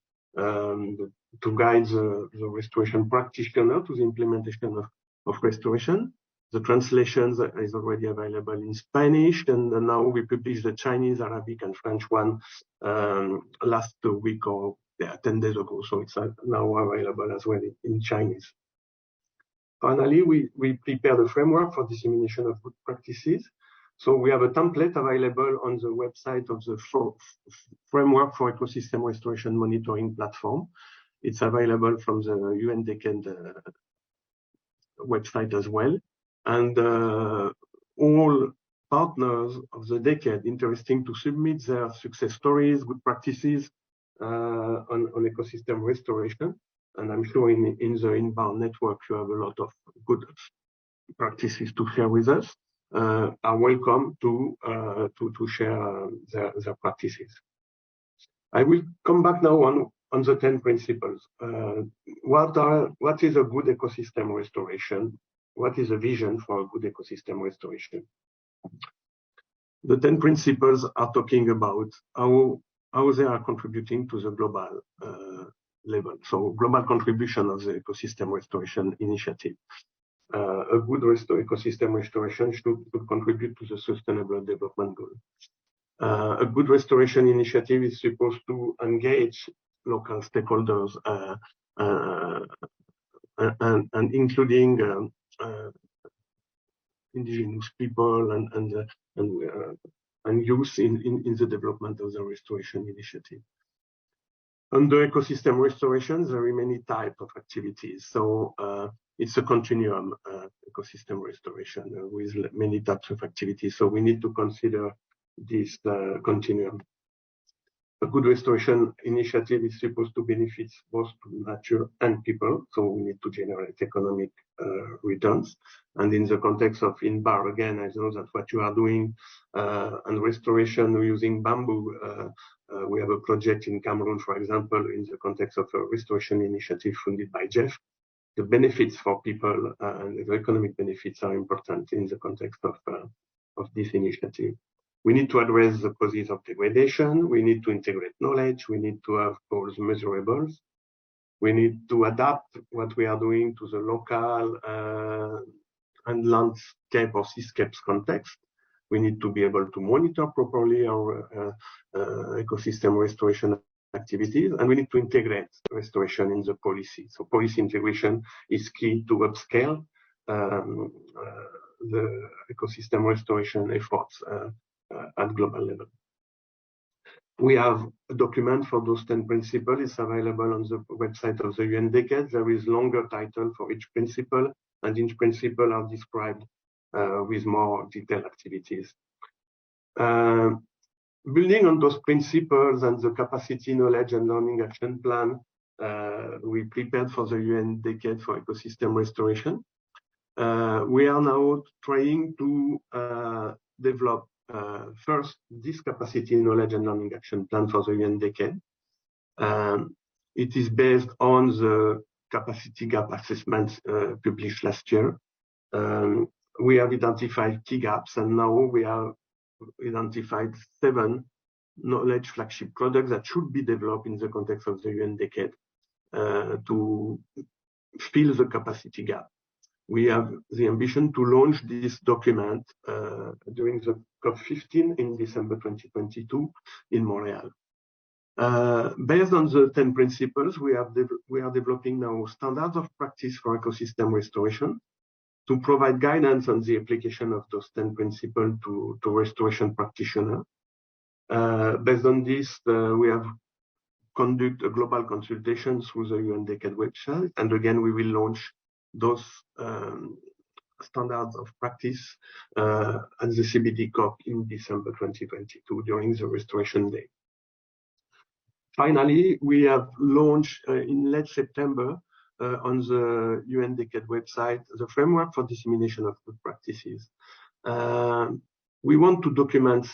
to guide the restoration practitioner to the implementation of restoration. The translation is already available in Spanish, and now we published the Chinese, Arabic, and French one last week or 10 days ago. So it's now available as well in Chinese. Finally, we prepared a framework for dissemination of good practices. So we have a template available on the website of the Framework for Ecosystem Restoration Monitoring platform. It's available from the UN Decade website as well. And all partners of the decade interested to submit their success stories, good practices on ecosystem restoration. And I'm sure in the INBAR network, you have a lot of good practices to share with us. Are welcome to share their practices. I will come back now on the 10 principles. What is a good ecosystem restoration? What is a vision for a good ecosystem restoration? The 10 principles are talking about how they are contributing to the global level. So global contribution of the ecosystem restoration initiative. A good ecosystem restoration should contribute to the Sustainable Development Goal. A good restoration initiative is supposed to engage local stakeholders and including indigenous people and youth in the development of the restoration initiative. Under ecosystem restoration, there are many types of activities. So it's a continuum, ecosystem restoration, with many types of activities. So we need to consider this continuum. A good restoration initiative is supposed to benefit both to nature and people. So we need to generate economic returns. And in the context of INBAR, again, I know that what you are doing and restoration using bamboo, we have a project in Cameroon, for example, in the context of a restoration initiative funded by Jeff. The benefits for people and the economic benefits are important in the context of this initiative. We need to address the causes of degradation. We need to integrate knowledge. We need to have goals measurables. We need to adapt what we are doing to the local and landscape or seascapes context. We need to be able to monitor properly our ecosystem restoration activities, and we need to integrate restoration in the policy. So policy integration is key to upscale the ecosystem restoration efforts at global level. We have a document for those 10 principles. It's available on the website of the UN Decade. There is longer title for each principle, and each principle are described with more detailed activities. Building on those principles and the capacity, knowledge, and learning action plan, we prepared for the UN Decade for Ecosystem Restoration. We are now trying to develop first this capacity, knowledge, and learning action plan for the UN Decade. It is based on the capacity gap assessments published last year. We have identified key gaps, and now we have identified 7 knowledge flagship products that should be developed in the context of the UN decade to fill the capacity gap. We have the ambition to launch this document during the COP15 in December 2022 in Montreal. Based on the 10 principles, we are developing now standards of practice for ecosystem restoration to provide guidance on the application of those 10 principles to restoration practitioners. Based on this, we have conducted a global consultation through the UN Decade website, and again, we will launch those standards of practice at the CBD COP in December 2022 during the Restoration Day. Finally, we have launched in late September on the UN Decade website the framework for dissemination of good practices. We want to document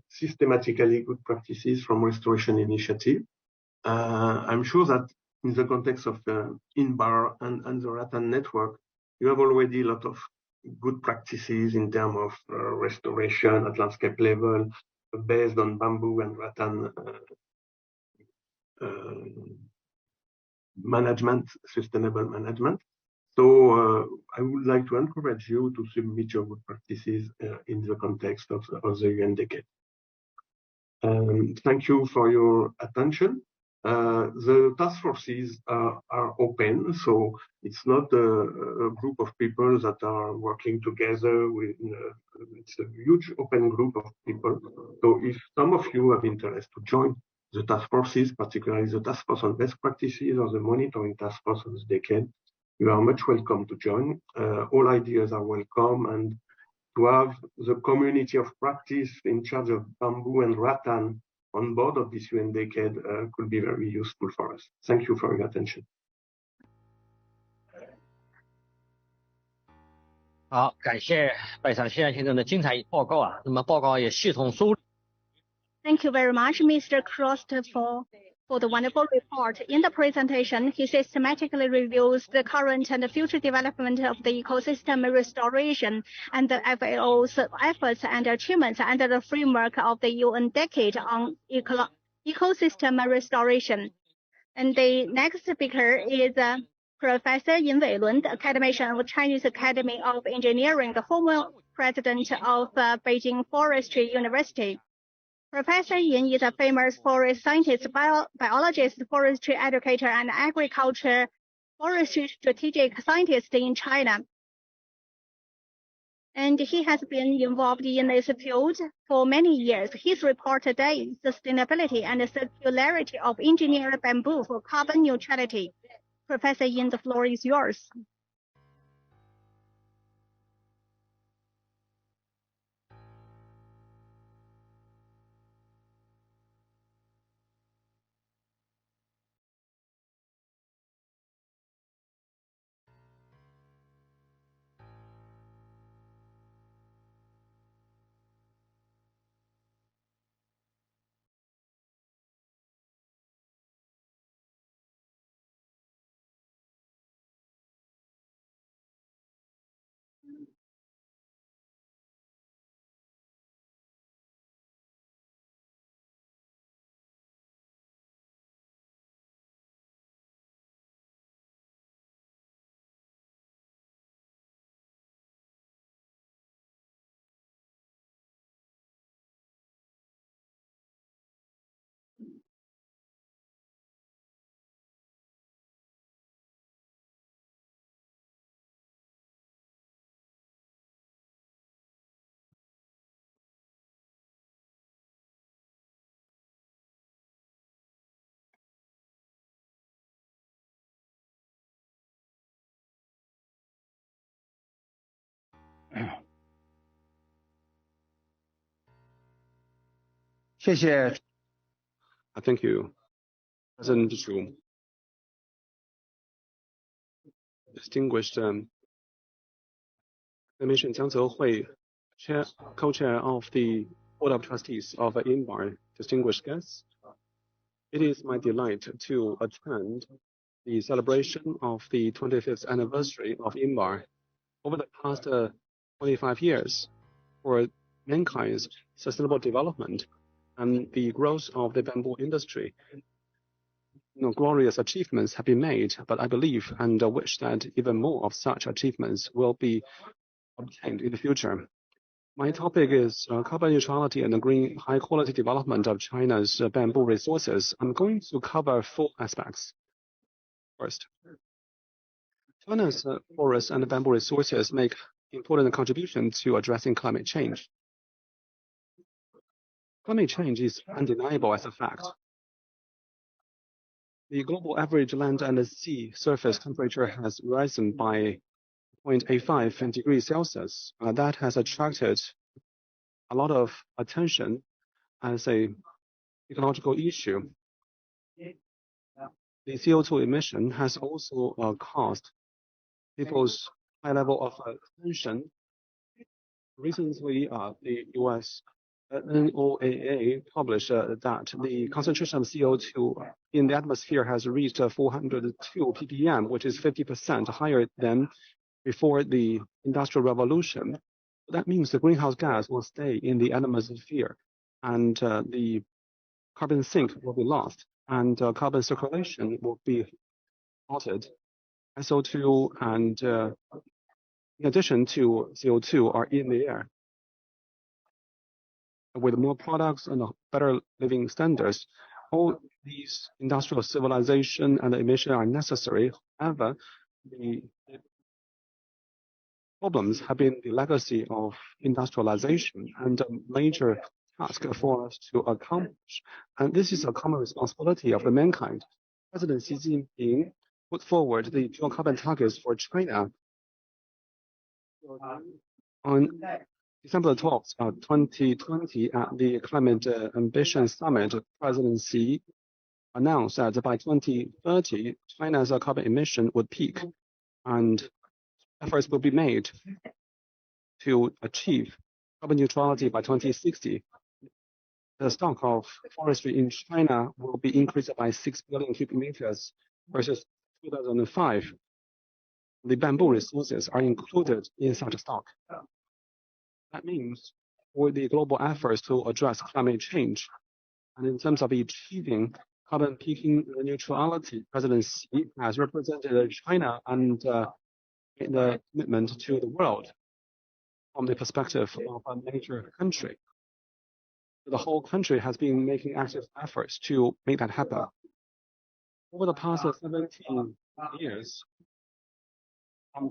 systematically good practices from restoration initiative. I'm sure that in the context of INBAR and the Rattan network, you have already a lot of good practices in terms of restoration at landscape level based on bamboo and rattan management, sustainable management. So I would like to encourage you to submit your good practices in the context of the UN Decade. Thank you for your attention. The task forces are open, so it's not a group of people that are working together. It's a huge open group of people. So if some of you have interest to join the task forces, particularly the task force on best practices or the monitoring task force on this decade, you are much welcome to join. All ideas are welcome, and to have the community of practice in charge of bamboo and rattan on board of this UN Decade could be very useful for us. Thank you for your attention. 好，感谢拜场谢先生的精彩报告啊。那么报告也系统梳理。Thank you very much, Mr. Crost, for the wonderful report. In the presentation, he systematically reviews the current and the future development of the ecosystem restoration and the FAO's efforts and achievements under the framework of the UN Decade on ecosystem restoration. And the next speaker is Professor Yin Weilun, the academician of Chinese Academy of Engineering, the former president of Beijing Forestry University. Professor Yin is a famous forest scientist, biologist, forestry educator, and agriculture forestry strategic scientist in China. And he has been involved in this field for many years. His report today is sustainability and circularity of engineered bamboo for carbon neutrality. Professor Yin, the floor is yours. Thank you, President Zhu. Distinguished Commission Jiang Zehui, co-chair of the Board of Trustees of INBAR, distinguished guests. It is my delight to attend the celebration of the 25th anniversary of INBAR. Over the past 25 years, for mankind's sustainable development, and the growth of the bamboo industry. Glorious achievements have been made, but I believe and wish that even more of such achievements will be obtained in the future. My topic is carbon neutrality and the green high-quality development of China's bamboo resources. I'm going to cover 4 aspects. First, China's forests and bamboo resources make important contributions to addressing climate change. Climate change is undeniable as a fact. The global average land and sea surface temperature has risen by 0.85 degrees Celsius. That has attracted a lot of attention as an ecological issue. The CO2 emission has also caused people's high level of attention. Recently, the U.S. NOAA published that the concentration of CO2 in the atmosphere has reached 402 ppm, which is 50% higher than before the Industrial Revolution. That means the greenhouse gas will stay in the atmosphere, and the carbon sink will be lost, and carbon circulation will be halted. SO2 and in addition to CO2 are in the air. With more products and better living standards, all these industrial civilization and emission are necessary. However, the problems have been the legacy of industrialization and a major task for us to accomplish. And this is a common responsibility of the mankind. President Xi Jinping put forward the dual carbon targets for China on December 12th, 2020, at the Climate Ambition Summit. President Xi announced that by 2030, China's carbon emission would peak, and efforts will be made to achieve carbon neutrality by 2060. The stock of forestry in China will be increased by 6 billion cubic meters versus 2005. The bamboo resources are included in such a stock. That means for the global efforts to address climate change, and in terms of achieving carbon peaking neutrality, President Xi has represented China and the commitment to the world from the perspective of a major country. The whole country has been making active efforts to make that happen. Over the past 17 years, from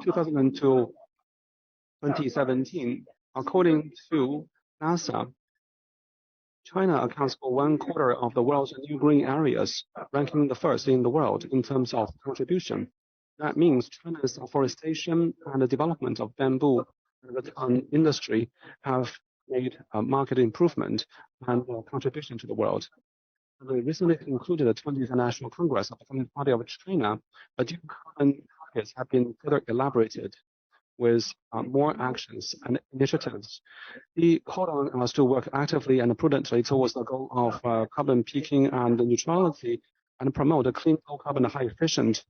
2000 to 2017, according to NASA, China accounts for 1/4 of the world's new green areas, ranking the first in the world in terms of contribution. That means China's afforestation and the development of bamboo and rattan industry have made a market improvement and a contribution to the world. We recently concluded the 20th National Congress of the Communist Party of China. The dual carbon targets have been further elaborated with more actions and initiatives. He called on us to work actively and prudently towards the goal of carbon peaking and neutrality, and promote a clean, low carbon, highly efficient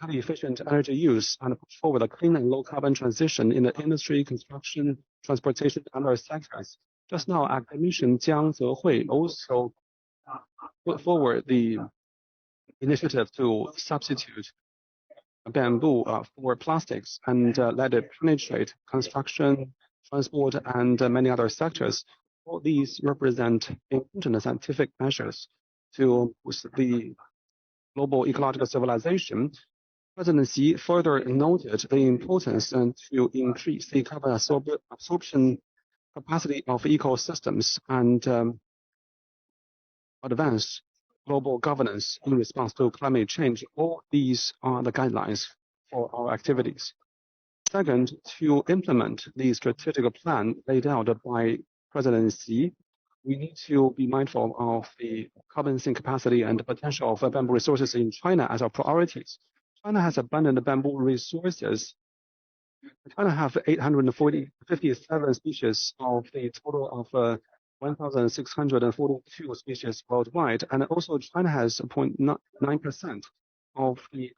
energy use, and push forward a clean and low carbon transition in the industry, construction, transportation, and other sectors. Just now, Academician Jiang Zehui also put forward the initiative to substitute bamboo for plastics and let it penetrate construction, transport, and many other sectors. All these represent important scientific measures to boost the global ecological civilization. President Xi further noted the importance to increase the carbon absorption capacity of ecosystems and advance global governance in response to climate change. All these are the guidelines for our activities. Second, to implement the strategic plan laid out by President Xi, we need to be mindful of the carbon sink capacity and the potential of bamboo resources in China as our priorities. China has abundant bamboo resources. China has 857 species of the total of 1,642 species worldwide, and also China has 0.9% of the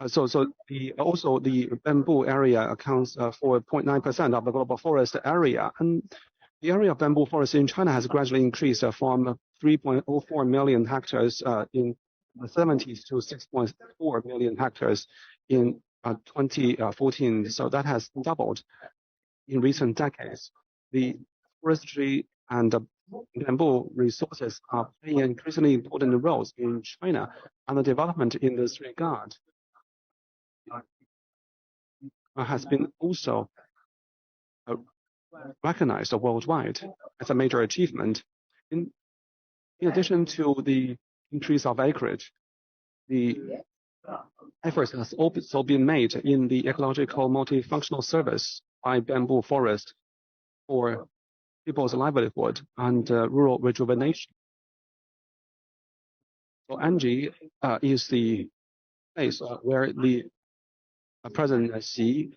Also the bamboo area accounts for 0.9% of the global forest area, and the area of bamboo forest in China has gradually increased from 3.04 million hectares in the 70s to 6.4 million hectares in 2014. So that has doubled in recent decades. The forestry and bamboo resources are playing increasingly important roles in China, and the development in this regard has been also recognized worldwide as a major achievement. In addition to the increase of acreage, the efforts has also been made in the ecological multifunctional service by bamboo forest for people's livelihood and rural rejuvenation. So Anji is the place where the President Xi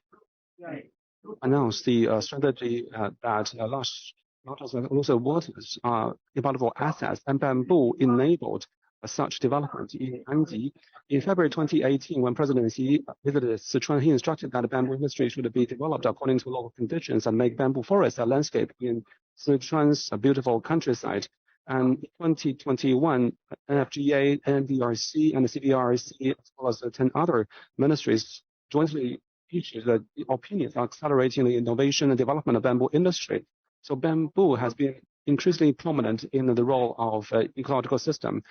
announced the strategy that large exclusive waters are valuable assets, and bamboo enabled such development in Anji. In February 2018, when President Xi visited Sichuan, he instructed that the bamboo industry should be developed according to local conditions and make bamboo forests a landscape in Sichuan's beautiful countryside. And in 2021, NFGA, NDRC, and the CBRC, as well as 10 other ministries, jointly issued the opinions on accelerating the innovation and development of bamboo industry. So bamboo has been increasingly prominent in the role of ecological system.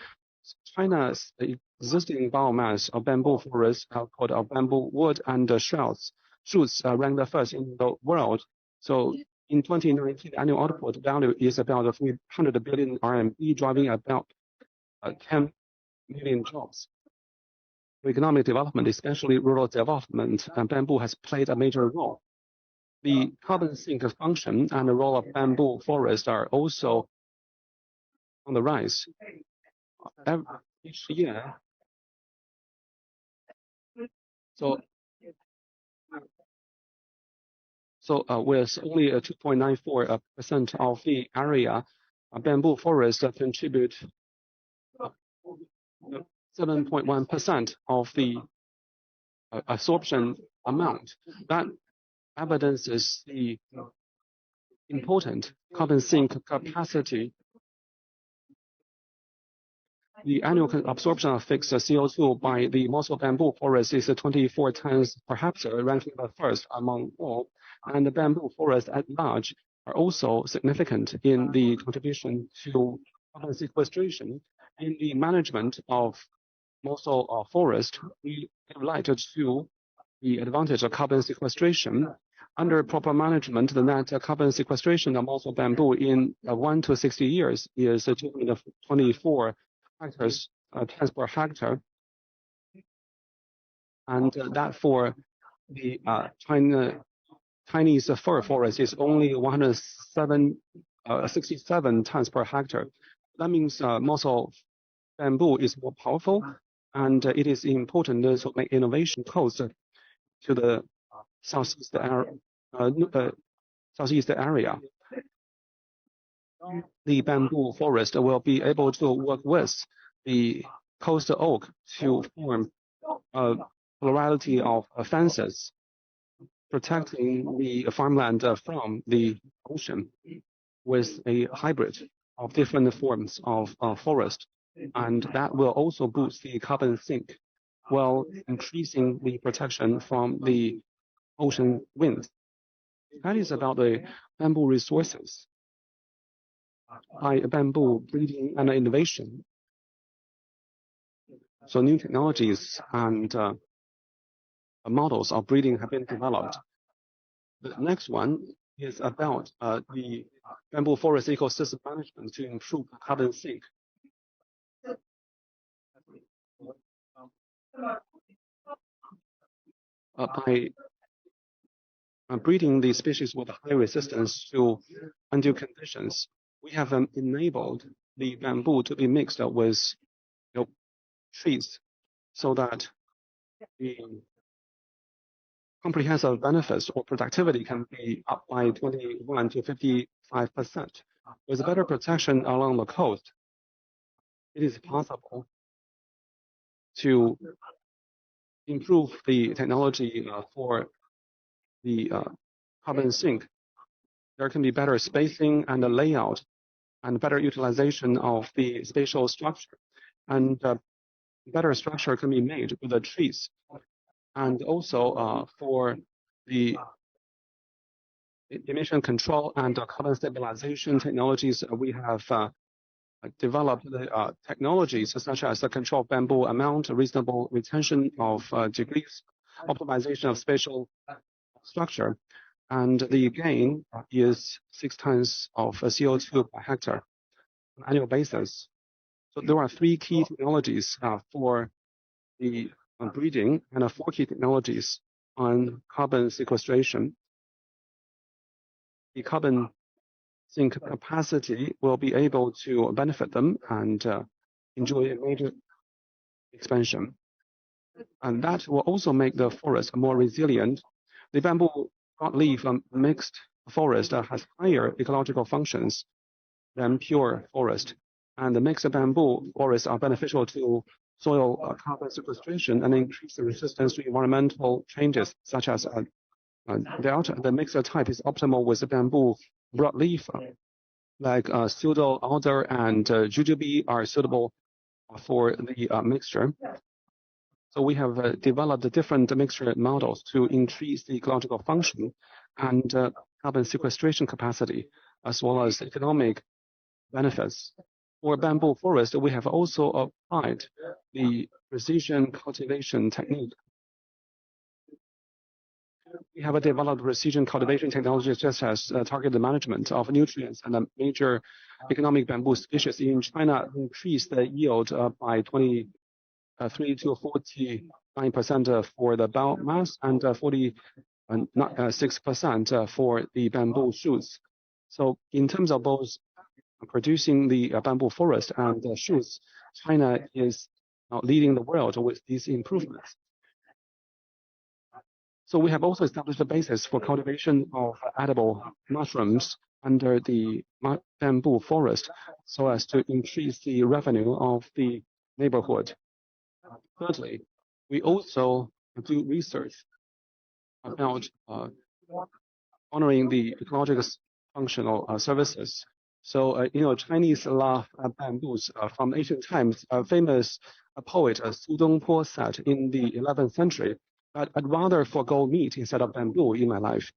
China's existing biomass of bamboo forests, called bamboo wood and shoots, ranked the first in the world. So in 2019, the annual output value is about 300 billion RMB, driving about 10 million jobs. For economic development, especially rural development, bamboo has played a major role. The carbon sink function and the role of bamboo forests are also on the rise. Each year, with only 2.94% of the area, bamboo forests contribute 7.1% of the absorption amount. That evidences the important carbon sink capacity. The annual absorption of fixed CO2 by the Mosul bamboo forest is 24 tons per hectare, ranking the first among all. And the bamboo forests at large are also significant in the contribution to carbon sequestration. In the management of Mosul forest, we give light to the advantage of carbon sequestration. Under proper management, the net carbon sequestration of Mosul bamboo in 1 to 60 years is 224 tons per hectare, and that for the Chinese fir forest is only 167 tons per hectare. That means Mosul bamboo is more powerful, and it is important to make innovation close to the southeast area. The bamboo forest will be able to work with the coast oak to form a plurality of fences, protecting the farmland from the ocean with a hybrid of different forms of forest. And that will also boost the carbon sink while increasing the protection from the ocean wind. That is about the bamboo resources. By bamboo breeding and innovation, so new technologies and models of breeding have been developed. The next one is about the bamboo forest ecosystem management to improve carbon sink. By breeding the species with high resistance to undue conditions, we have enabled the bamboo to be mixed with trees so that the comprehensive benefits or productivity can be up by 21 to 55%. With better protection along the coast, it is possible to improve the technology for the carbon sink, there can be better spacing and the layout and better utilization of the spatial structure. And better structure can be made with the trees. And also for the emission control and carbon stabilization technologies, we have developed the technologies such as the control of bamboo amount, reasonable retention of degrees, optimization of spatial structure, and the gain is 6 tons of CO2 per hectare on an annual basis. So there are 3 key technologies for the breeding and 4 key technologies on carbon sequestration. The carbon sink capacity will be able to benefit them and enjoy a major expansion. And that will also make the forest more resilient. The bamboo broadleaf mixed forest has higher ecological functions than pure forest. And the mixed bamboo forests are beneficial to soil carbon sequestration and increase the resistance to environmental changes, such as the mixed type is optimal with the bamboo broadleaf, like pseudo alder and jujube are suitable for the mixture. So we have developed different mixture models to increase the ecological function and carbon sequestration capacity, as well as economic benefits. For bamboo forest, we have also applied the precision cultivation technique. We have developed precision cultivation technologies such as targeted management of nutrients and a major economic bamboo species in China increased the yield by 23 to 49% for the biomass and 46% for the bamboo shoots. So in terms of both producing the bamboo forest and the shoots, China is leading the world with these improvements. So we have also established the basis for cultivation of edible mushrooms under the bamboo forest so as to increase the revenue of the neighborhood. Thirdly, we also do research about honoring the ecological functional services. So, Chinese love bamboos from ancient times. A famous poet, Su Dongpo, said in the 11th century that I'd rather forgo meat instead of bamboo in my life.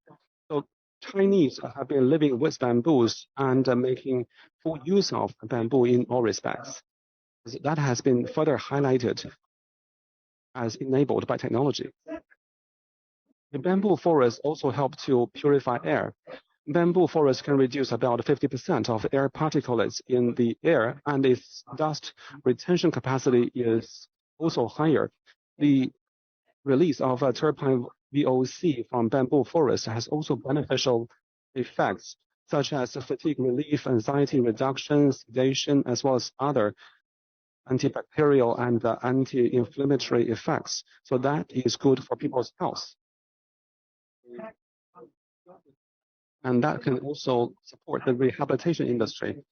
So Chinese have been living with bamboos and making full use of bamboo in all respects. That has been further highlighted as enabled by technology. The bamboo forests also help to purify air. Bamboo forests can reduce about 50% of air particulates in the air, and its dust retention capacity is also higher. The release of terpene VOC from bamboo forests has also beneficial effects, such as fatigue relief, anxiety reduction, sedation, as well as other antibacterial and anti-inflammatory effects. So that is good for people's health. And that can also support the rehabilitation industry.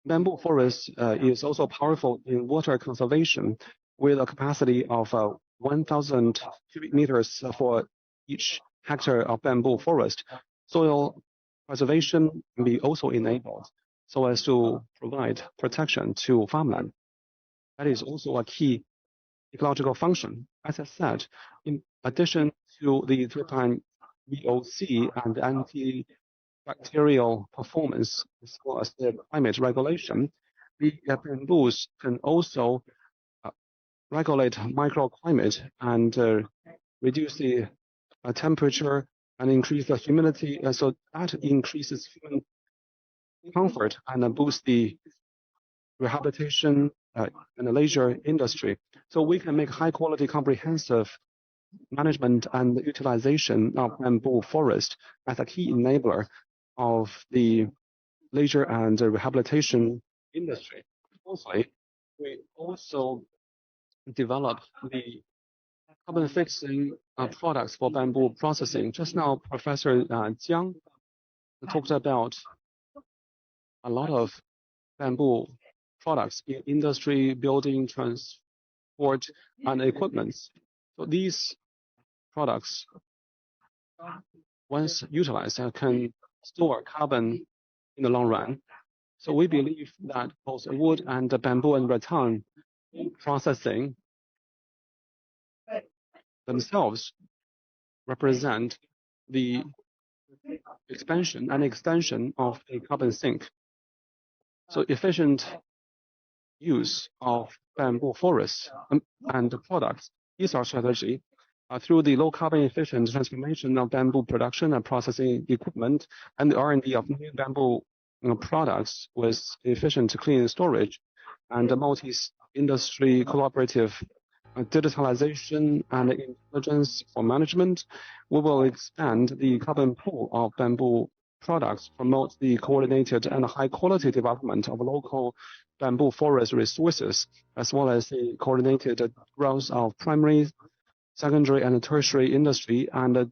Bamboo forest is also powerful in water conservation with a capacity of 1,000 cubic meters for each hectare of bamboo forest. Soil preservation can be also enabled so as to provide protection to farmland. That is also a key ecological function. As I said, in addition to the terpene VOC and antibacterial performance, as well as the climate regulation, the bamboos can also regulate microclimate and reduce the temperature and increase the humidity. So that increases human comfort and boosts the rehabilitation and the leisure industry. So we can make high quality comprehensive management and utilization of bamboo forest as a key enabler of the leisure and rehabilitation industry. Fourthly, we also develop the carbon fixing products for bamboo processing. Just now, Professor Jiang talked about a lot of bamboo products in industry, building, transport, and equipment. So these products, once utilized, can store carbon in the long run. So we believe that both wood and bamboo and rattan processing themselves represent the expansion and extension of a carbon sink. So efficient use of bamboo forests and products is our strategy. Through the low carbon efficient transformation of bamboo production and processing equipment and the R&D of new bamboo products with efficient clean storage and multi-industry cooperative digitalization and intelligence for management, we will expand the carbon pool of bamboo products, promote the coordinated and high-quality development of local bamboo forest resources, as well as the coordinated growth of primary, secondary, and tertiary industry, and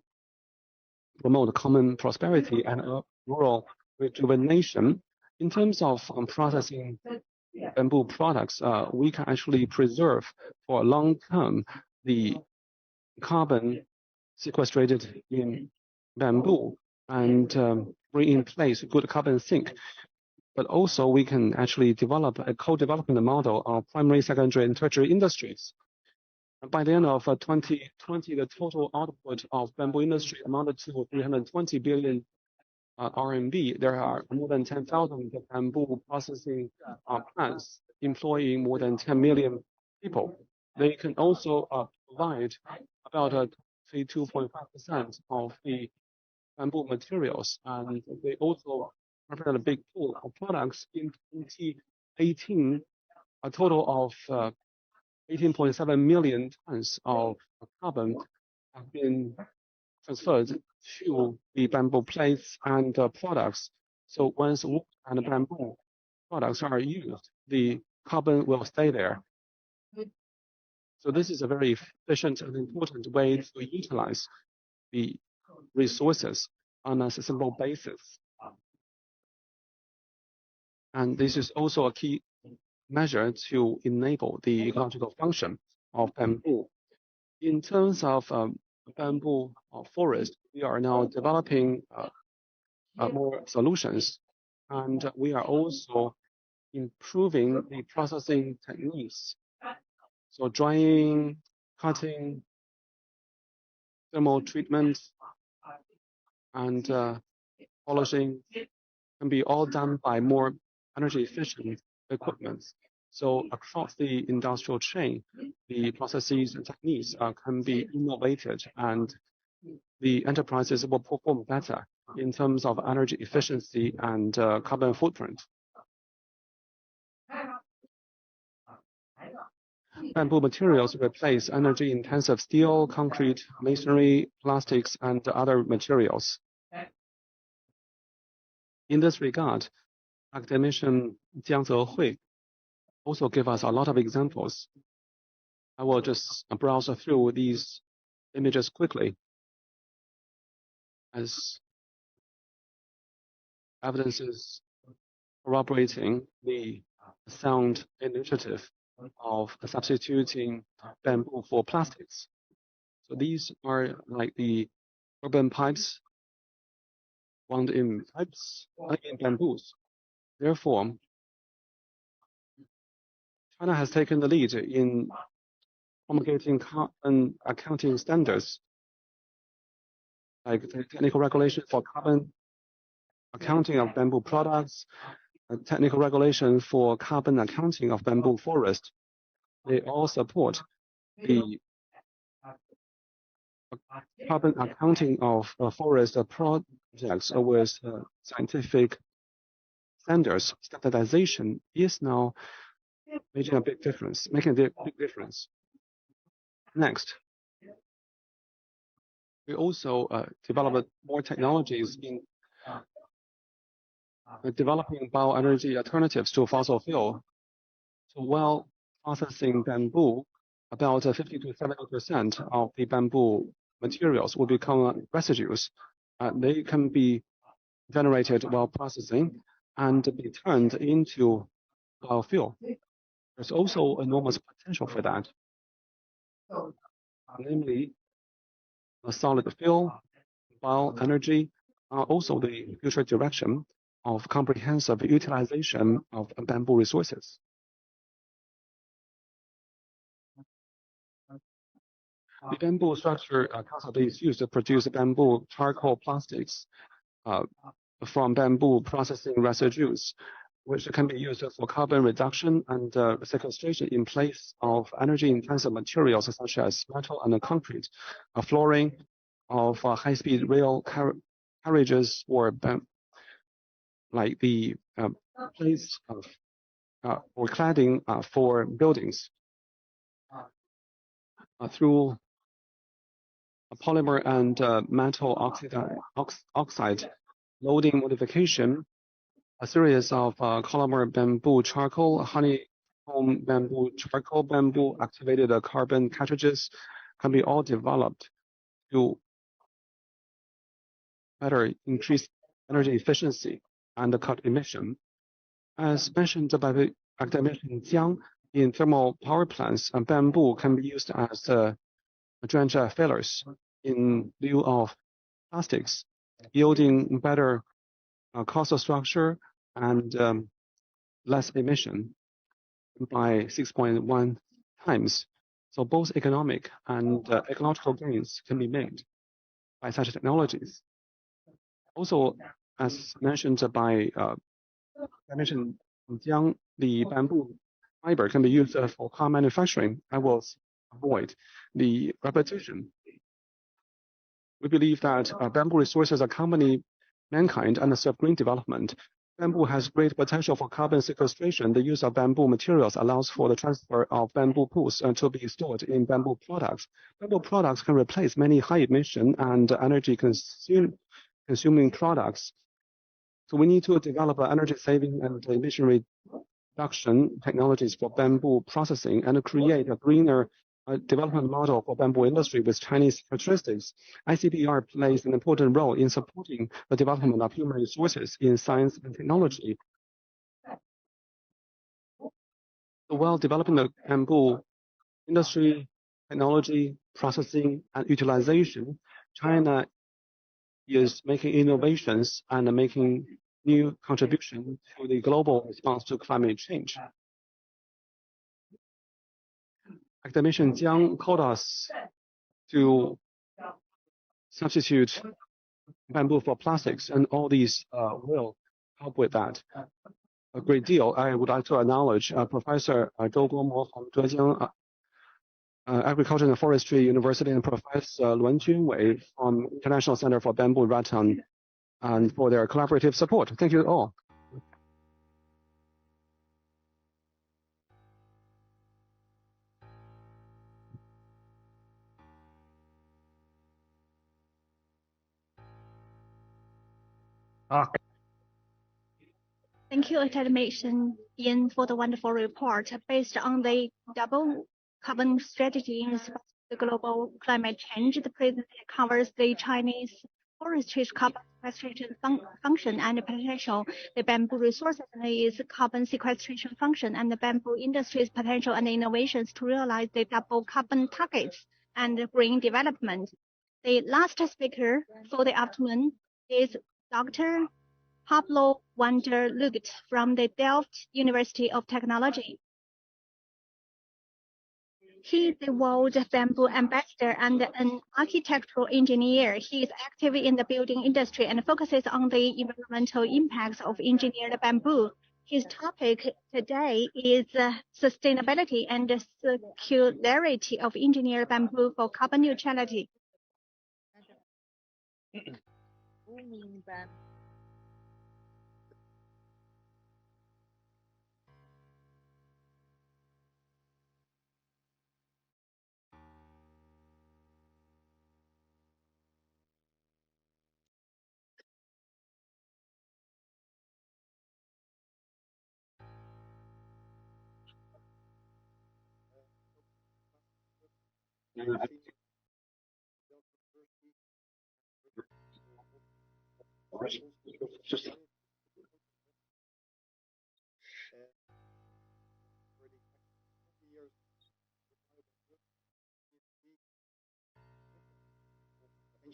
promote common prosperity and rural rejuvenation. In terms of processing bamboo products, we can actually preserve for a long term the carbon sequestrated in bamboo and bring in place a good carbon sink. But also we can actually develop a co-development model of primary, secondary, and tertiary industries. By the end of 2020, the total output of bamboo industry amounted to 320 billion RMB. There are more than 10,000 bamboo processing plants employing more than 10 million people. They can also provide about 2.5% of the bamboo materials, and they also represent a big pool of products. In 2018, a total of 18.7 million tons of carbon have been transferred to the bamboo plates and products. So once wood and bamboo products are used, the carbon will stay there. So this is a very efficient and important way to utilize the resources on a sustainable basis. And this is also a key measure to enable the ecological function of bamboo. In terms of bamboo forest, we are now developing more solutions, and we are also improving the processing techniques. So drying, cutting, thermal treatment, and polishing can be all done by more energy efficient equipment. So across the industrial chain, the processes and techniques can be innovated, and the enterprises will perform better in terms of energy efficiency and carbon footprint. Bamboo materials replace energy-intensive steel, concrete, masonry, plastics, and other materials. In this regard, academician Jiang Zehui also gave us a lot of examples. I will just browse through these images quickly as evidences corroborating the sound initiative of substituting bamboo for plastics. So these are like the urban pipes wound in pipes in bamboos. Therefore, China has taken the lead in promulgating carbon accounting standards, like the technical regulation for carbon accounting of bamboo products, technical regulation for carbon accounting of bamboo forest. They all support the carbon accounting of forest projects with scientific standards. Standardization is now making a big difference. Next, we also developed more technologies in developing bioenergy alternatives to fossil fuel. So while processing bamboo, about 50 to 70% of the bamboo materials will become residues. They can be generated while processing and be turned into biofuel. There's also enormous potential for that. namely a solid fuel, bioenergy, are also the future direction of comprehensive utilization of bamboo resources. The bamboo structure constantly is used to produce bamboo charcoal plastics from bamboo processing residues, which can be used for carbon reduction and sequestration in place of energy-intensive materials such as metal and concrete, flooring of high-speed rail carriages, or like the plates of or cladding for buildings. Through polymer and metal oxide loading modification, a series of columnar bamboo charcoal, honeycomb bamboo charcoal, bamboo activated carbon cartridges can be all developed to better increase energy efficiency and cut emission. As mentioned by academician Jiang, in thermal power plants, bamboo can be used as drench fillers in lieu of plastics, yielding better cost structure and less emission by 6.1 times. So both economic and ecological gains can be made by such technologies. Also, as mentioned by Jiang, the bamboo fiber can be used for car manufacturing. I will avoid the repetition. We believe that bamboo resources accompany mankind and serve green development. Bamboo has great potential for carbon sequestration. The use of bamboo materials allows for the transfer of bamboo pools to be stored in bamboo products. Bamboo products can replace many high emission and energy consuming products. So we need to develop energy saving and emission reduction technologies for bamboo processing and create a greener development model for bamboo industry with Chinese characteristics. ICBR plays an important role in supporting the development of human resources in science and technology. So while developing the bamboo industry, technology, processing, and utilization, China is making innovations and making new contribution to the global response to climate change. Academician Jiang called us to substitute bamboo for plastics, and all these will help with that a great deal. I would like to acknowledge Professor Zhou Guomo from Zhejiang Agriculture and Forestry University and Professor Luan Junwei from International Center for Bamboo Rattan, and for their collaborative support. Thank you all. Thank you, academician Yin, for the wonderful report. Based on the double carbon strategy in response to global climate change, the presentation covers the Chinese forestry's carbon sequestration function and potential, the bamboo resources and its carbon sequestration function, and the bamboo industry's potential and innovations to realize the double carbon targets and green development. The last speaker for the afternoon is Dr. Pablo Wander Lugt from the Delft University of Technology. He is the World Bamboo Ambassador and an architectural engineer. He is active in the building industry and focuses on the environmental impacts of engineered bamboo. His topic today is sustainability and circularity of engineered bamboo for carbon neutrality.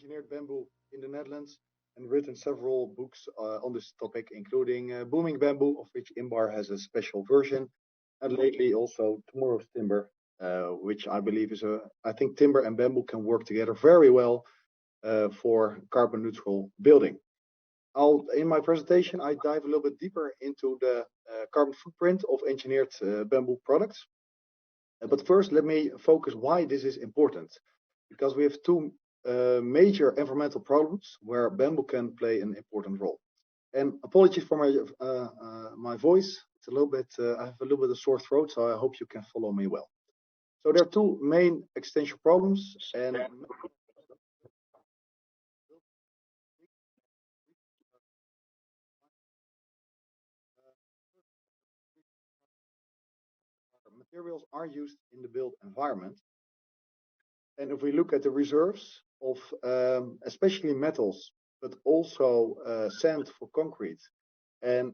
engineered bamboo in the Netherlands and written several books on this topic, including Booming Bamboo, of which INBAR has a special version, and lately also Tomorrow's Timber, which I believe is I think timber and bamboo can work together very well for carbon neutral building. In my presentation, I dive a little bit deeper into the carbon footprint of engineered bamboo products. But first, let me focus why this is important, because we have two major environmental problems where bamboo can play an important role. And apologies for my voice. It's a little bit, I have a little bit of sore throat, so I hope you can follow me well. So there are two main extension problems, and materials are used in the built environment. And if we look at the reserves of especially metals, but also sand for concrete and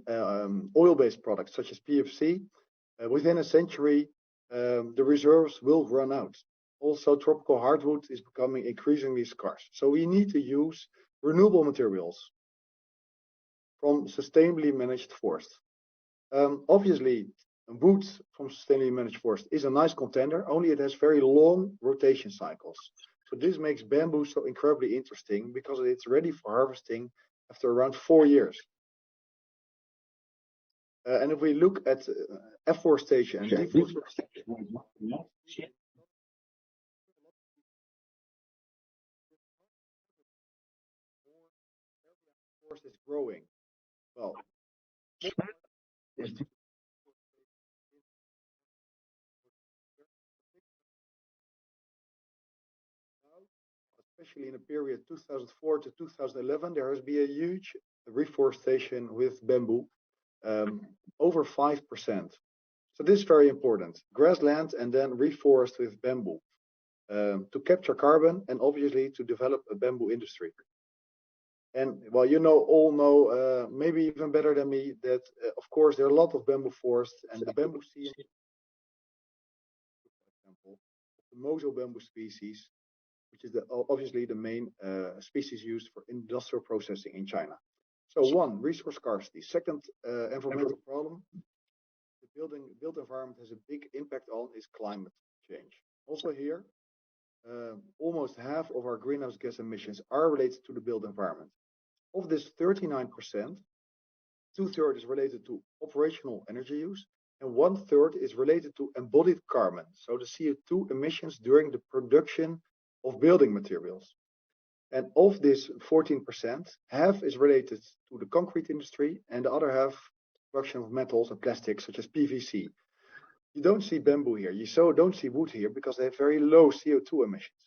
oil-based products such as PFC, within a century, the reserves will run out. Also, tropical hardwood is becoming increasingly scarce. So we need to use renewable materials from sustainably managed forest. Obviously, wood from sustainably managed forest is a nice contender, only it has very long rotation cycles. So this makes bamboo so incredibly interesting because it's ready for harvesting after around 4 years. And if we look at afforestation and deforestation, forest is growing. Well, especially in the period 2004 to 2011, there has been a huge reforestation with bamboo, over 5%. So this is very important. Grassland and then reforest with bamboo to capture carbon and obviously to develop a bamboo industry. And well, you all know, maybe even better than me, that of course there are a lot of bamboo forests, and the bamboo sea, for example, the Moso bamboo species, which is obviously the main species used for industrial processing in China. So one, resource scarcity. Second, environmental problem. The built environment has a big impact on is climate change. Also here, almost half of our greenhouse gas emissions are related to the built environment. Of this 39%, 2/3 is related to operational energy use, and 1/3 is related to embodied carbon, so the CO2 emissions during the production of building materials. And of this 14%, half is related to the concrete industry, and the other half, production of metals and plastics such as PVC. You don't see bamboo here, you don't see wood here because they have very low CO2 emissions.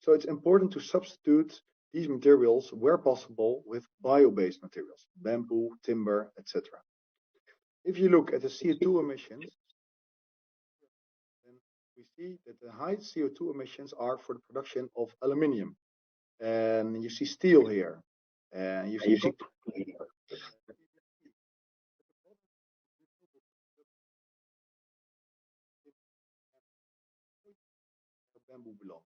So it's important to substitute these materials where possible with bio-based materials, bamboo, timber, etc. If you look at the CO2 emissions, then we see that the high CO2 emissions are for the production of aluminium. And you see steel here, and you see bamboo belong.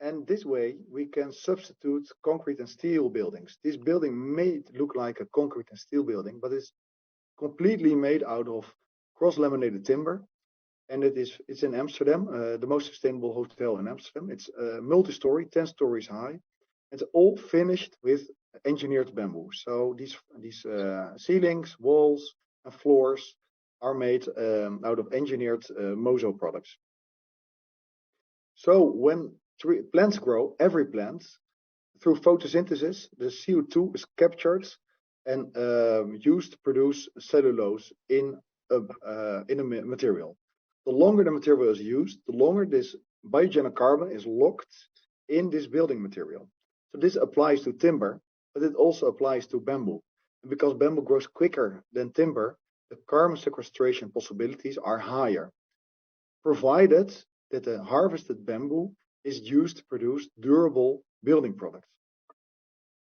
And this way we can substitute concrete and steel buildings. This building may look like a concrete and steel building, but it's completely made out of cross-laminated timber, and it's in Amsterdam, the most sustainable hotel in Amsterdam. It's multi-story, 10 stories high. It's all finished with engineered bamboo. So these ceilings, walls, and floors are made out of engineered Moso products. So when plants grow, every plant, through photosynthesis, the CO2 is captured and used to produce cellulose in a material. The longer the material is used, the longer this biogenic carbon is locked in this building material. So this applies to timber, but it also applies to bamboo. And because bamboo grows quicker than timber, the carbon sequestration possibilities are higher, provided that the harvested bamboo is used to produce durable building products.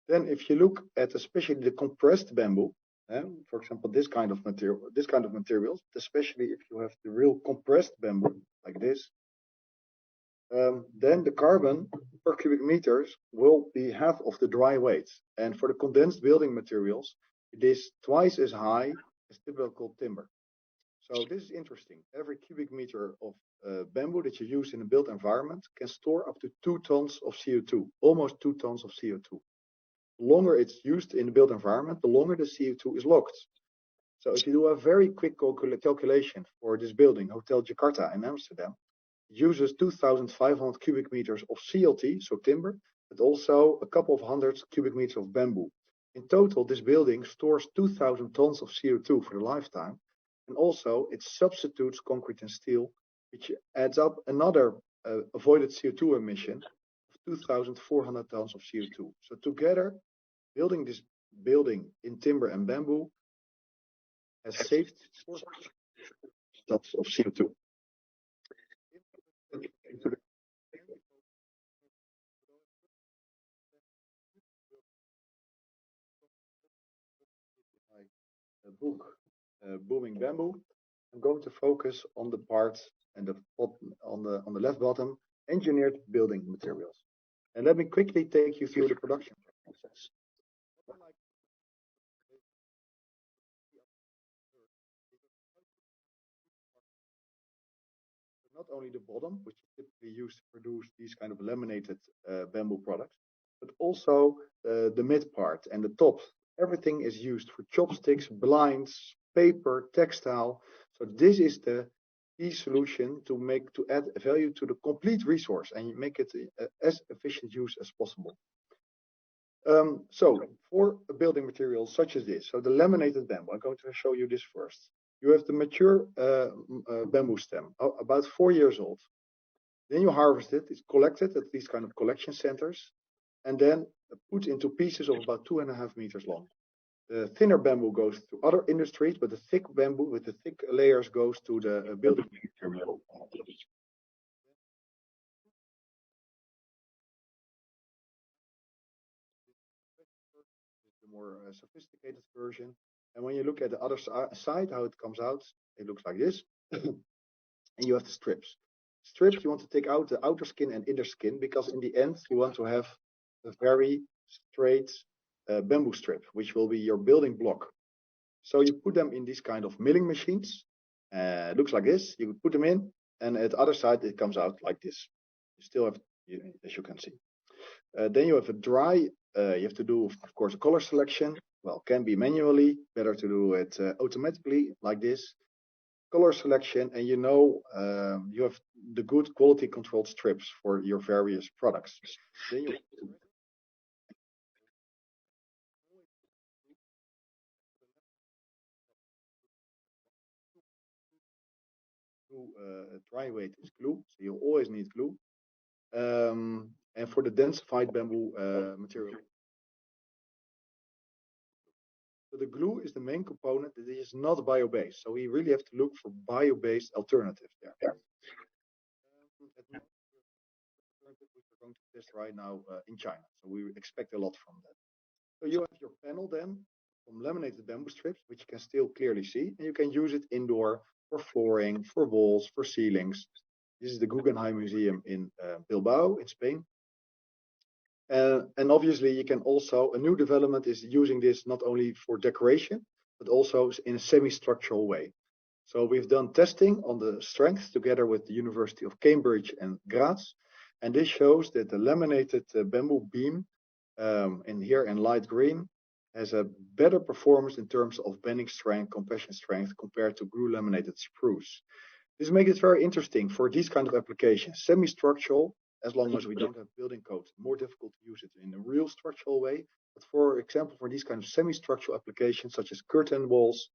Then if you look at especially the compressed bamboo, for example, this kind of materials, especially if you have the real compressed bamboo like this, then the carbon per cubic meters will be half of the dry weight. And for the condensed building materials, it is twice as high as typical timber. So this is interesting. Every cubic meter of bamboo that you use in a built environment can store up to 2 tons of CO2, almost 2 tons of CO2. The longer it's used in the built environment, the longer the CO2 is locked. So if you do a very quick calculation for this building, Hotel Jakarta in Amsterdam, it uses 2,500 cubic meters of CLT, so timber, but also a couple of hundred cubic meters of bamboo. In total, this building stores 2,000 tons of CO2 for the lifetime. And also it substitutes concrete and steel, which adds up another avoided CO2 emission of 2,400 tons of CO2. So together, building this building in timber and bamboo has saved 4 tons of CO2. Book Booming Bamboo. I'm going to focus on the part and on the left bottom, engineered building materials. And let me quickly take you through the production process. Not only the bottom, which is typically used to produce these kind of laminated bamboo products, but also the mid part and the top. Everything is used for chopsticks, blinds, paper, textile. So this is the key solution to add value to the complete resource and make it as efficient use as possible. So for a building material such as this, so the laminated bamboo, I'm going to show you this first. You have the mature bamboo stem, about 4 years old. Then you harvest it. It's collected at these kind of collection centers, and then put into pieces of about 2.5 meters long. The thinner bamboo goes to other industries, but the thick bamboo with the thick layers goes to the building material. The more sophisticated version. And when you look at the other side, how it comes out, it looks like this. And you have the strips. Strips, you want to take out the outer skin and inner skin, because in the end, you want to have a very straight bamboo strip, which will be your building block. So you put them in these kind of milling machines. It looks like this. You put them in, and at the other side, it comes out like this. You still have, as you can see. Then you have a dry, you have to do, of course, a color selection. Well, can be manually, better to do it automatically like this. Color selection, and you have the good quality controlled strips for your various products. Then you dry weight is glue, so you always need glue. And for the densified bamboo material, so the glue is the main component that is not bio-based. So we really have to look for bio-based alternatives there. We're going to test right now in China, so we expect a lot from that. So you have your panel then from laminated bamboo strips, which you can still clearly see, and you can use it indoor for flooring, for walls, for ceilings. This is the Guggenheim Museum in Bilbao in Spain. And obviously you can also, a new development is using this not only for decoration, but also in a semi-structural way. So we've done testing on the strength together with the University of Cambridge and Graz. And this shows that the laminated bamboo beam in here in light green has a better performance in terms of bending strength, compression strength compared to glue laminated spruce. This makes it very interesting for these kind of applications. Semi-structural, as long as we don't have building codes, more difficult to use it in a real structural way. But for example, for these kind of semi-structural applications, such as curtain walls,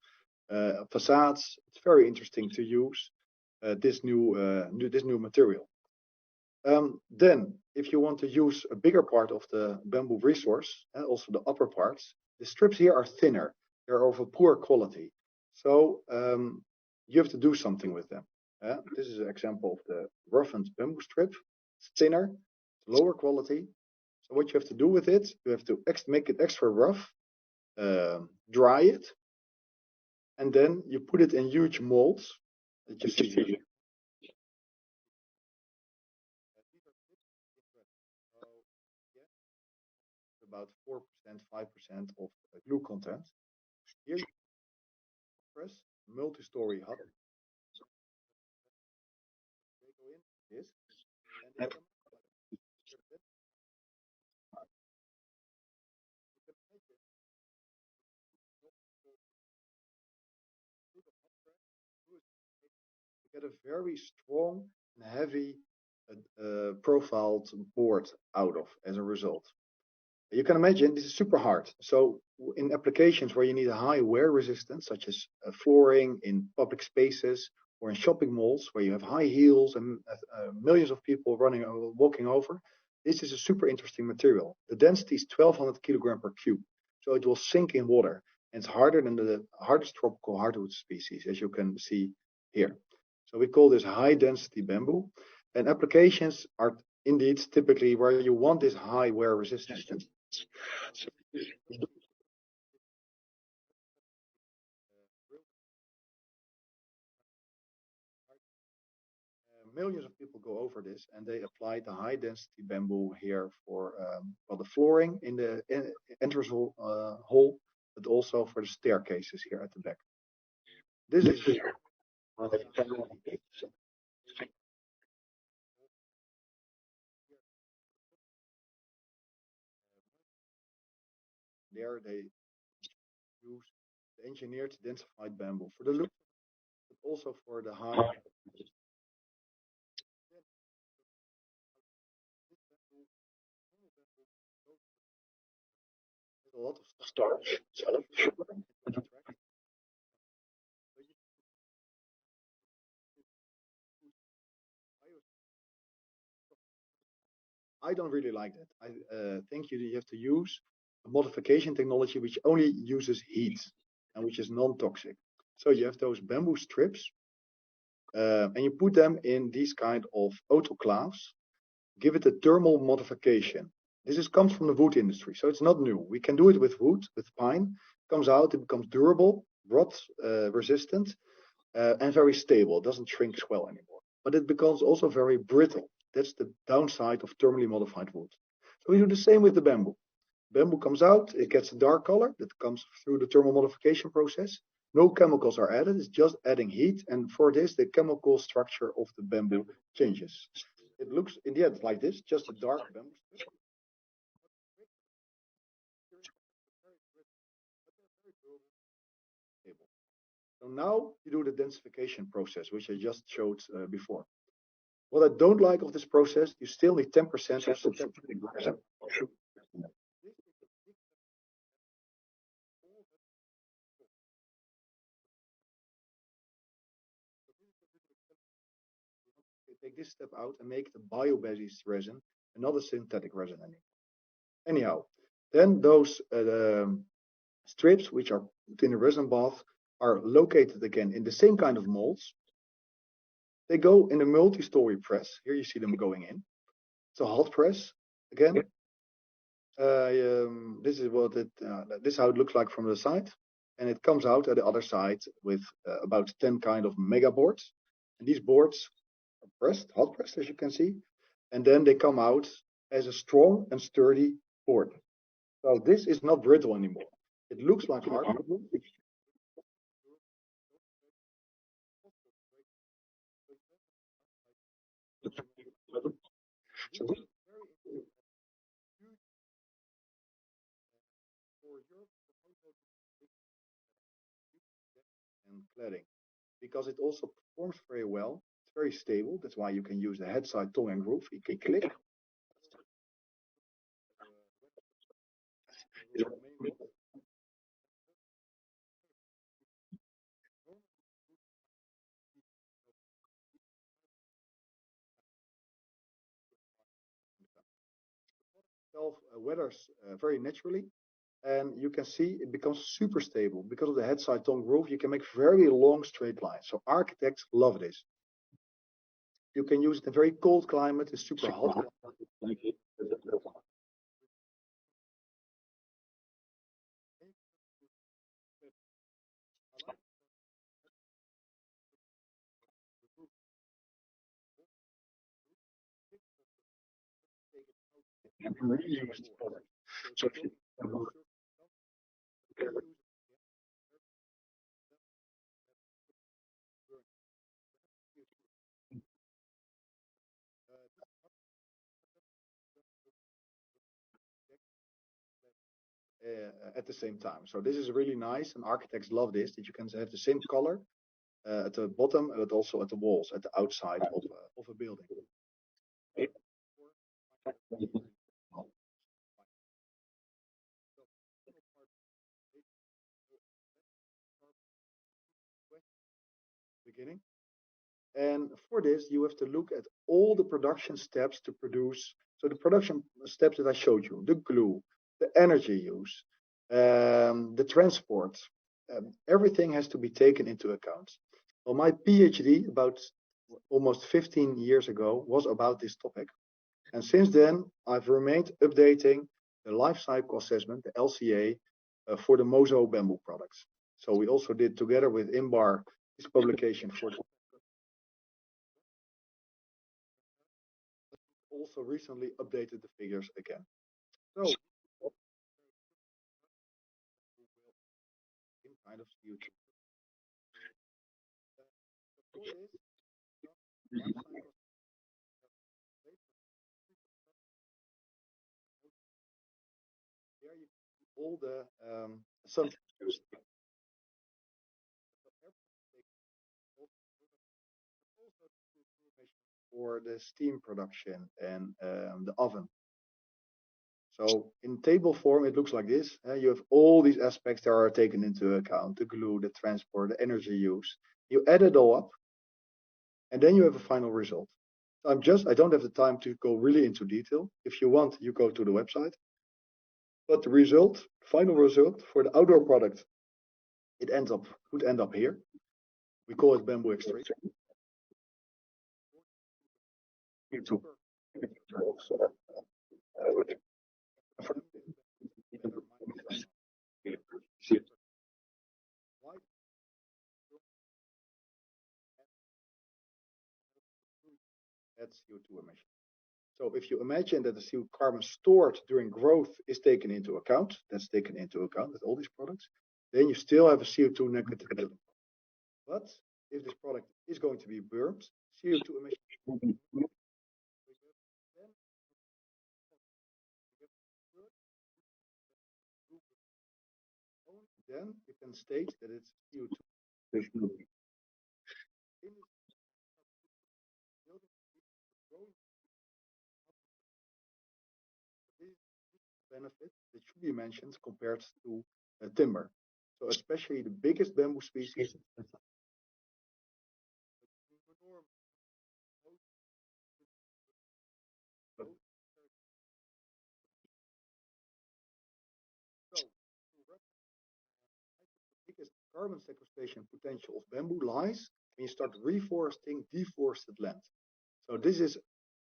facades, it's very interesting to use this new material. Then, if you want to use a bigger part of the bamboo resource, also the upper parts, the strips here are thinner. They're of a poor quality. So you have to do something with them. This is an example of the roughened bamboo strip. It's thinner, lower quality. So what you have to do with it, you have to make it extra rough, dry it, and then you put it in huge molds that you see here. about 4%, 5% of glue content. Here you press multi-story hut. They go in this, and they come out. You get a very strong and heavy profiled board out of as a result. You can imagine this is super hard. So in applications where you need a high wear resistance, such as flooring in public spaces or in shopping malls where you have high heels and millions of people walking over, this is a super interesting material. The density is 1200 kilogram per cube. So it will sink in water. And it's harder than the hardest tropical hardwood species, as you can see here. So we call this high density bamboo. And applications are indeed typically where you want this high wear resistance. Millions of people go over this, and they apply the high density bamboo here for the flooring in the entrance hall, but also for the staircases here at the back. This is there they use the engineered densified bamboo for the look, but also for the high. A lot of starch. I don't really like that. I think you have to use a modification technology which only uses heat and which is non-toxic. So you have those bamboo strips, and you put them in these kind of autoclaves. Give it a thermal modification. This comes from the wood industry, so it's not new. We can do it with wood, with pine. It comes out, it becomes durable, rot resistant, and very stable. It doesn't shrink, swell anymore. But it becomes also very brittle. That's the downside of thermally modified wood. So we do the same with the bamboo. Bamboo comes out, it gets a dark color that comes through the thermal modification process. No chemicals are added, it's just adding heat, and for this, the chemical structure of the bamboo changes. It looks in the end like this, just a dark bamboo. So now you do the densification process, which I just showed before. What I don't like of this process, you still need 10% of synthetic resin. Take this step out and make the bio-based resin another synthetic resin anymore. Anyhow, then those strips which are put in a resin bath are located again in the same kind of molds. They go in a multi-story press. Here you see them going in. It's a hot press again. This is how it looks like from the side, and it comes out at the other side with about 10 kind of mega boards. And these boards are pressed, hot pressed, as you can see, and then they come out as a strong and sturdy board. So this is not brittle anymore. It looks like hardwood. And cladding, because it also performs very well. It's very stable. That's why you can use the head side tongue and groove. You can click. Weathers very naturally, and you can see it becomes super stable because of the head side tongue groove. You can make very long straight lines. So architects love this. You can use it in very cold climate. It's super hot. At the same time. So this is really nice, and architects love this, that you can have the same color at the bottom, but also at the walls, at the outside of a building. Beginning. And for this, you have to look at all the production steps to produce. So the production steps that I showed you, the glue, the energy use, the transport, everything has to be taken into account. Well, my PhD about almost 15 years ago was about this topic. And since then, I've remained updating the life cycle assessment, the LCA, for the Mozo bamboo products. So we also did together with INBAR this publication for also recently updated the figures again. So in kind of CO2. There you see all the assumptions used. For the steam production and the oven. So in table form, it looks like this. You have all these aspects that are taken into account: the glue, the transport, the energy use. You add it all up, and then you have a final result. I don't have the time to go really into detail. If you want, you go to the website. But the result, final result for the outdoor product, it would end up here. We call it bamboo extract. That's CO2 emission. So if you imagine that the CO2 carbon stored during growth is taken into account, that's taken into account with all these products, then you still have a CO2 negative building. But if this product is going to be burned, CO2 emission will be then you can state that it's CO2. Benefit that should be mentioned compared to timber. So especially the biggest bamboo species. Biggest carbon sequestration potential of bamboo lies when you start reforesting deforested land. So this is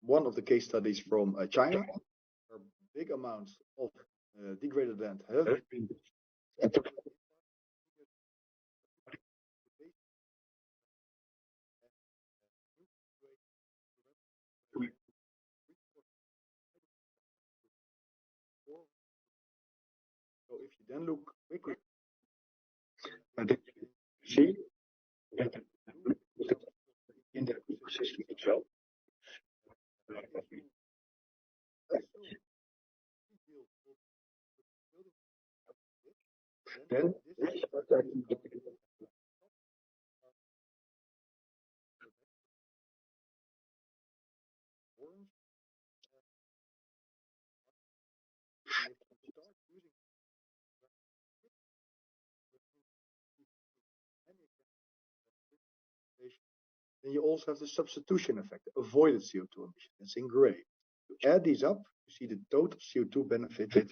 one of the case studies from China, where big amounts of degraded land have been. So if you then look quickly, see in the ecosystem itself. Then this then you also have the substitution effect, the avoided CO2 emission. That's in gray. You add these up, you see the total CO2 benefited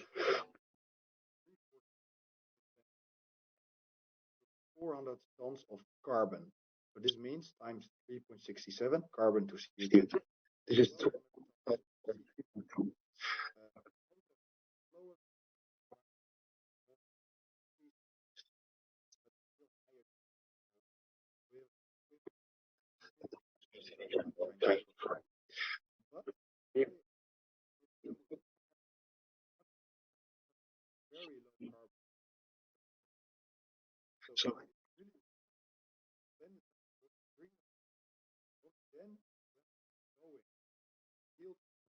400 tons of carbon. So this means times 3.67 carbon to CO2. This is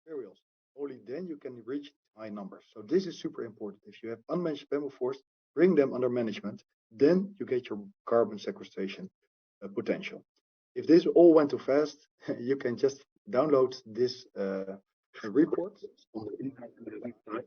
materials. Only then you can reach high numbers. So this is super important. If you have unmanaged bamboo forests, bring them under management, then you get your carbon sequestration potential. If this all went too fast, you can just download this report on the website.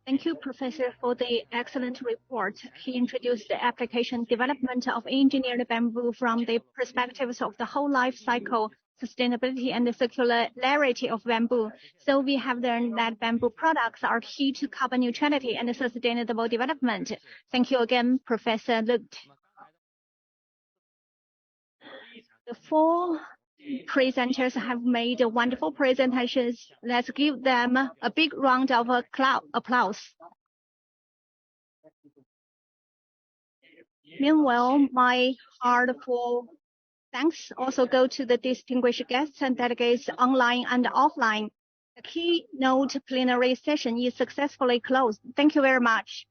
Thank you, Professor, for the excellent report. He introduced the application development of engineered bamboo from the perspectives of the whole life cycle, sustainability and the circularity of bamboo. So we have learned that bamboo products are key to carbon neutrality and sustainable development. Thank you again, Professor Lucht. The 4 presenters have made wonderful presentations. Let's give them a big round of applause. Meanwhile, my heartfelt thanks also go to the distinguished guests and delegates online and offline. The keynote plenary session is successfully closed. Thank you very much.